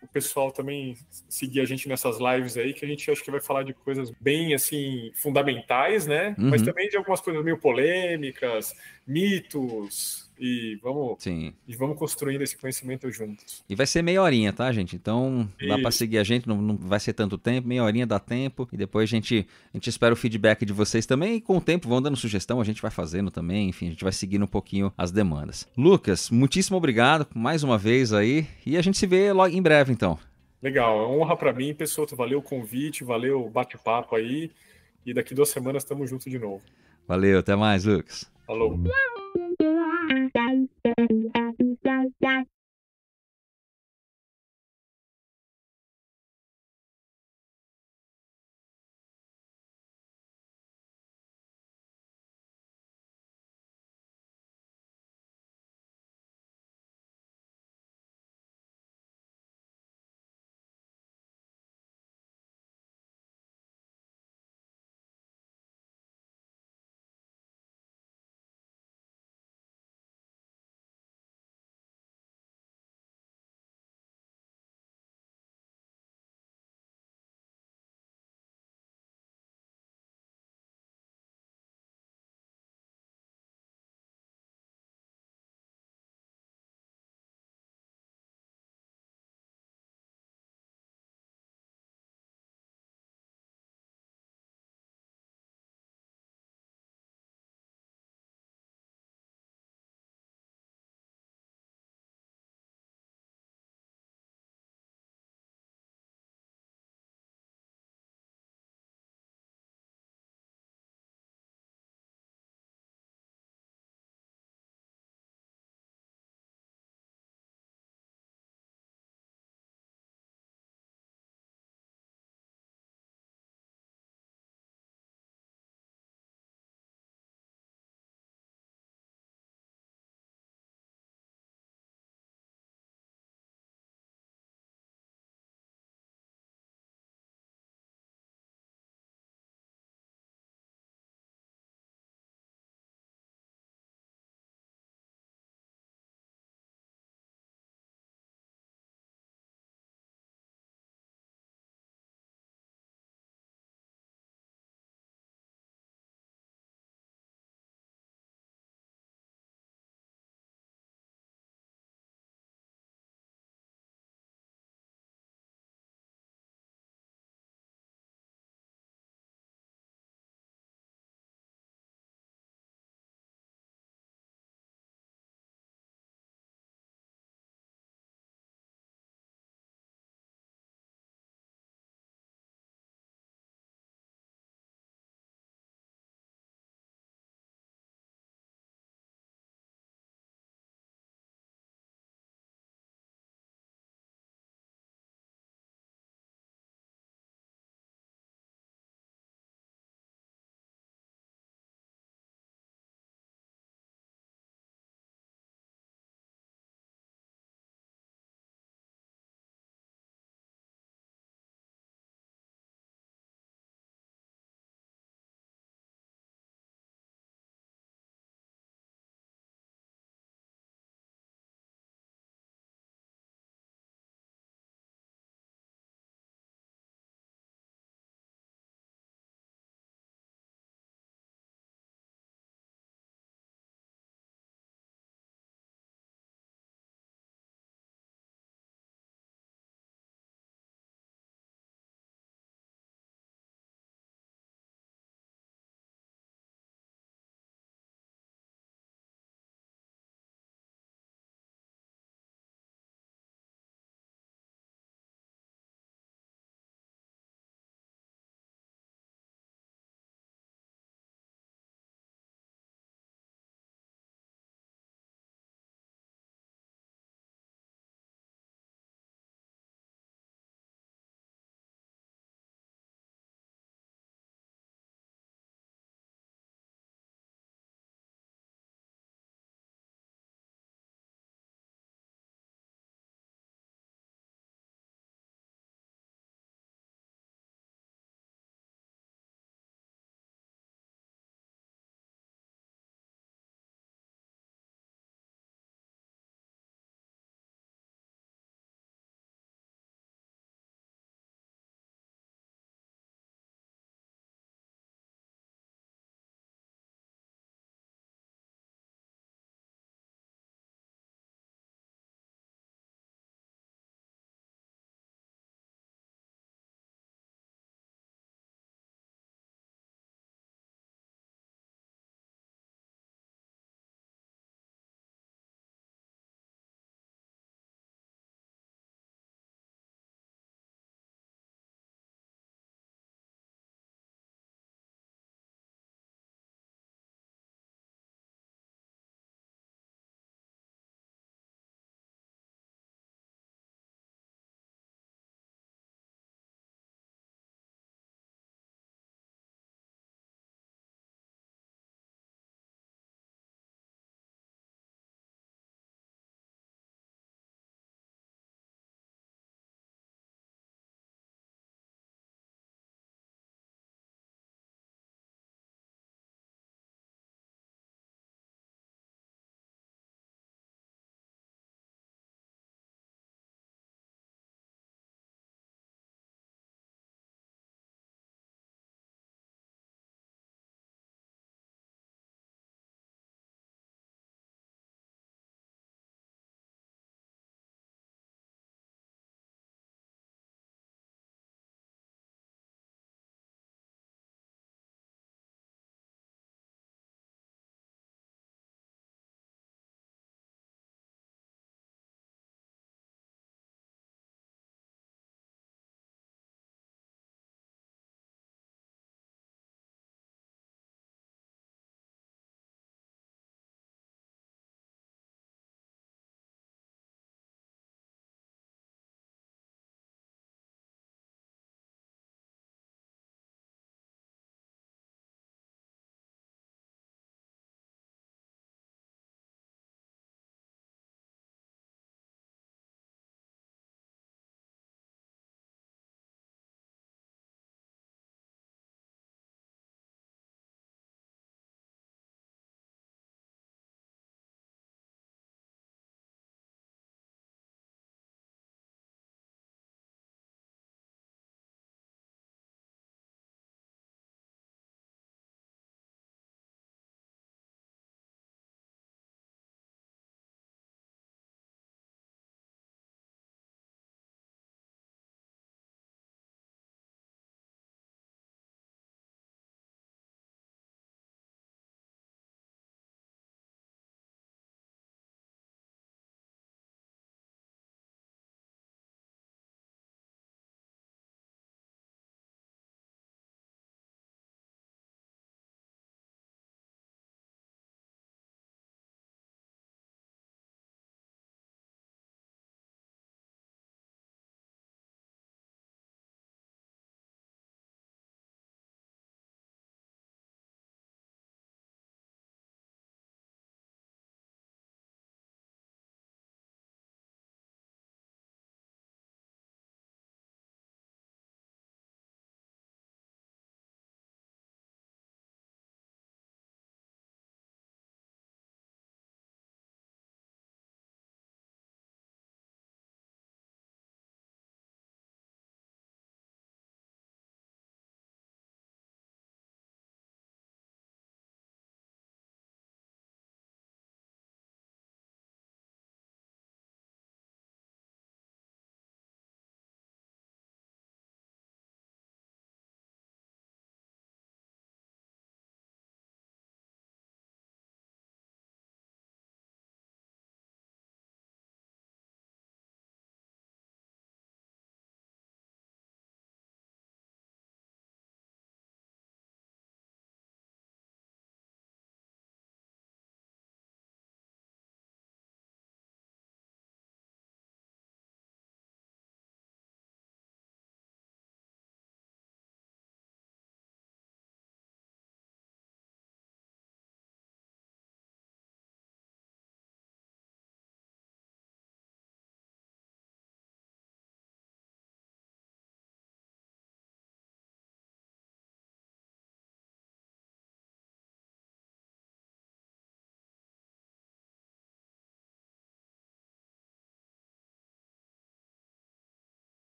o pessoal também seguir a gente nessas lives aí, que a gente acho que vai falar de coisas bem assim fundamentais, né? Mas também de algumas coisas meio polêmicas, mitos, e vamos construindo esse conhecimento juntos. E vai ser meia horinha, tá, gente? Então dá para seguir a gente, não vai ser tanto tempo, meia horinha dá tempo, e depois a gente espera o feedback de vocês também, e com o tempo vão dando sugestão, a gente vai fazendo também, enfim, a gente vai seguindo um pouquinho as demandas. Lucas, muitíssimo obrigado mais uma vez aí, e a gente se vê logo em breve então. Legal, é uma honra para mim, Pessotto, valeu o convite, valeu o bate-papo aí, e daqui 2 semanas estamos juntos de novo. Valeu, até mais, Lucas. Falou.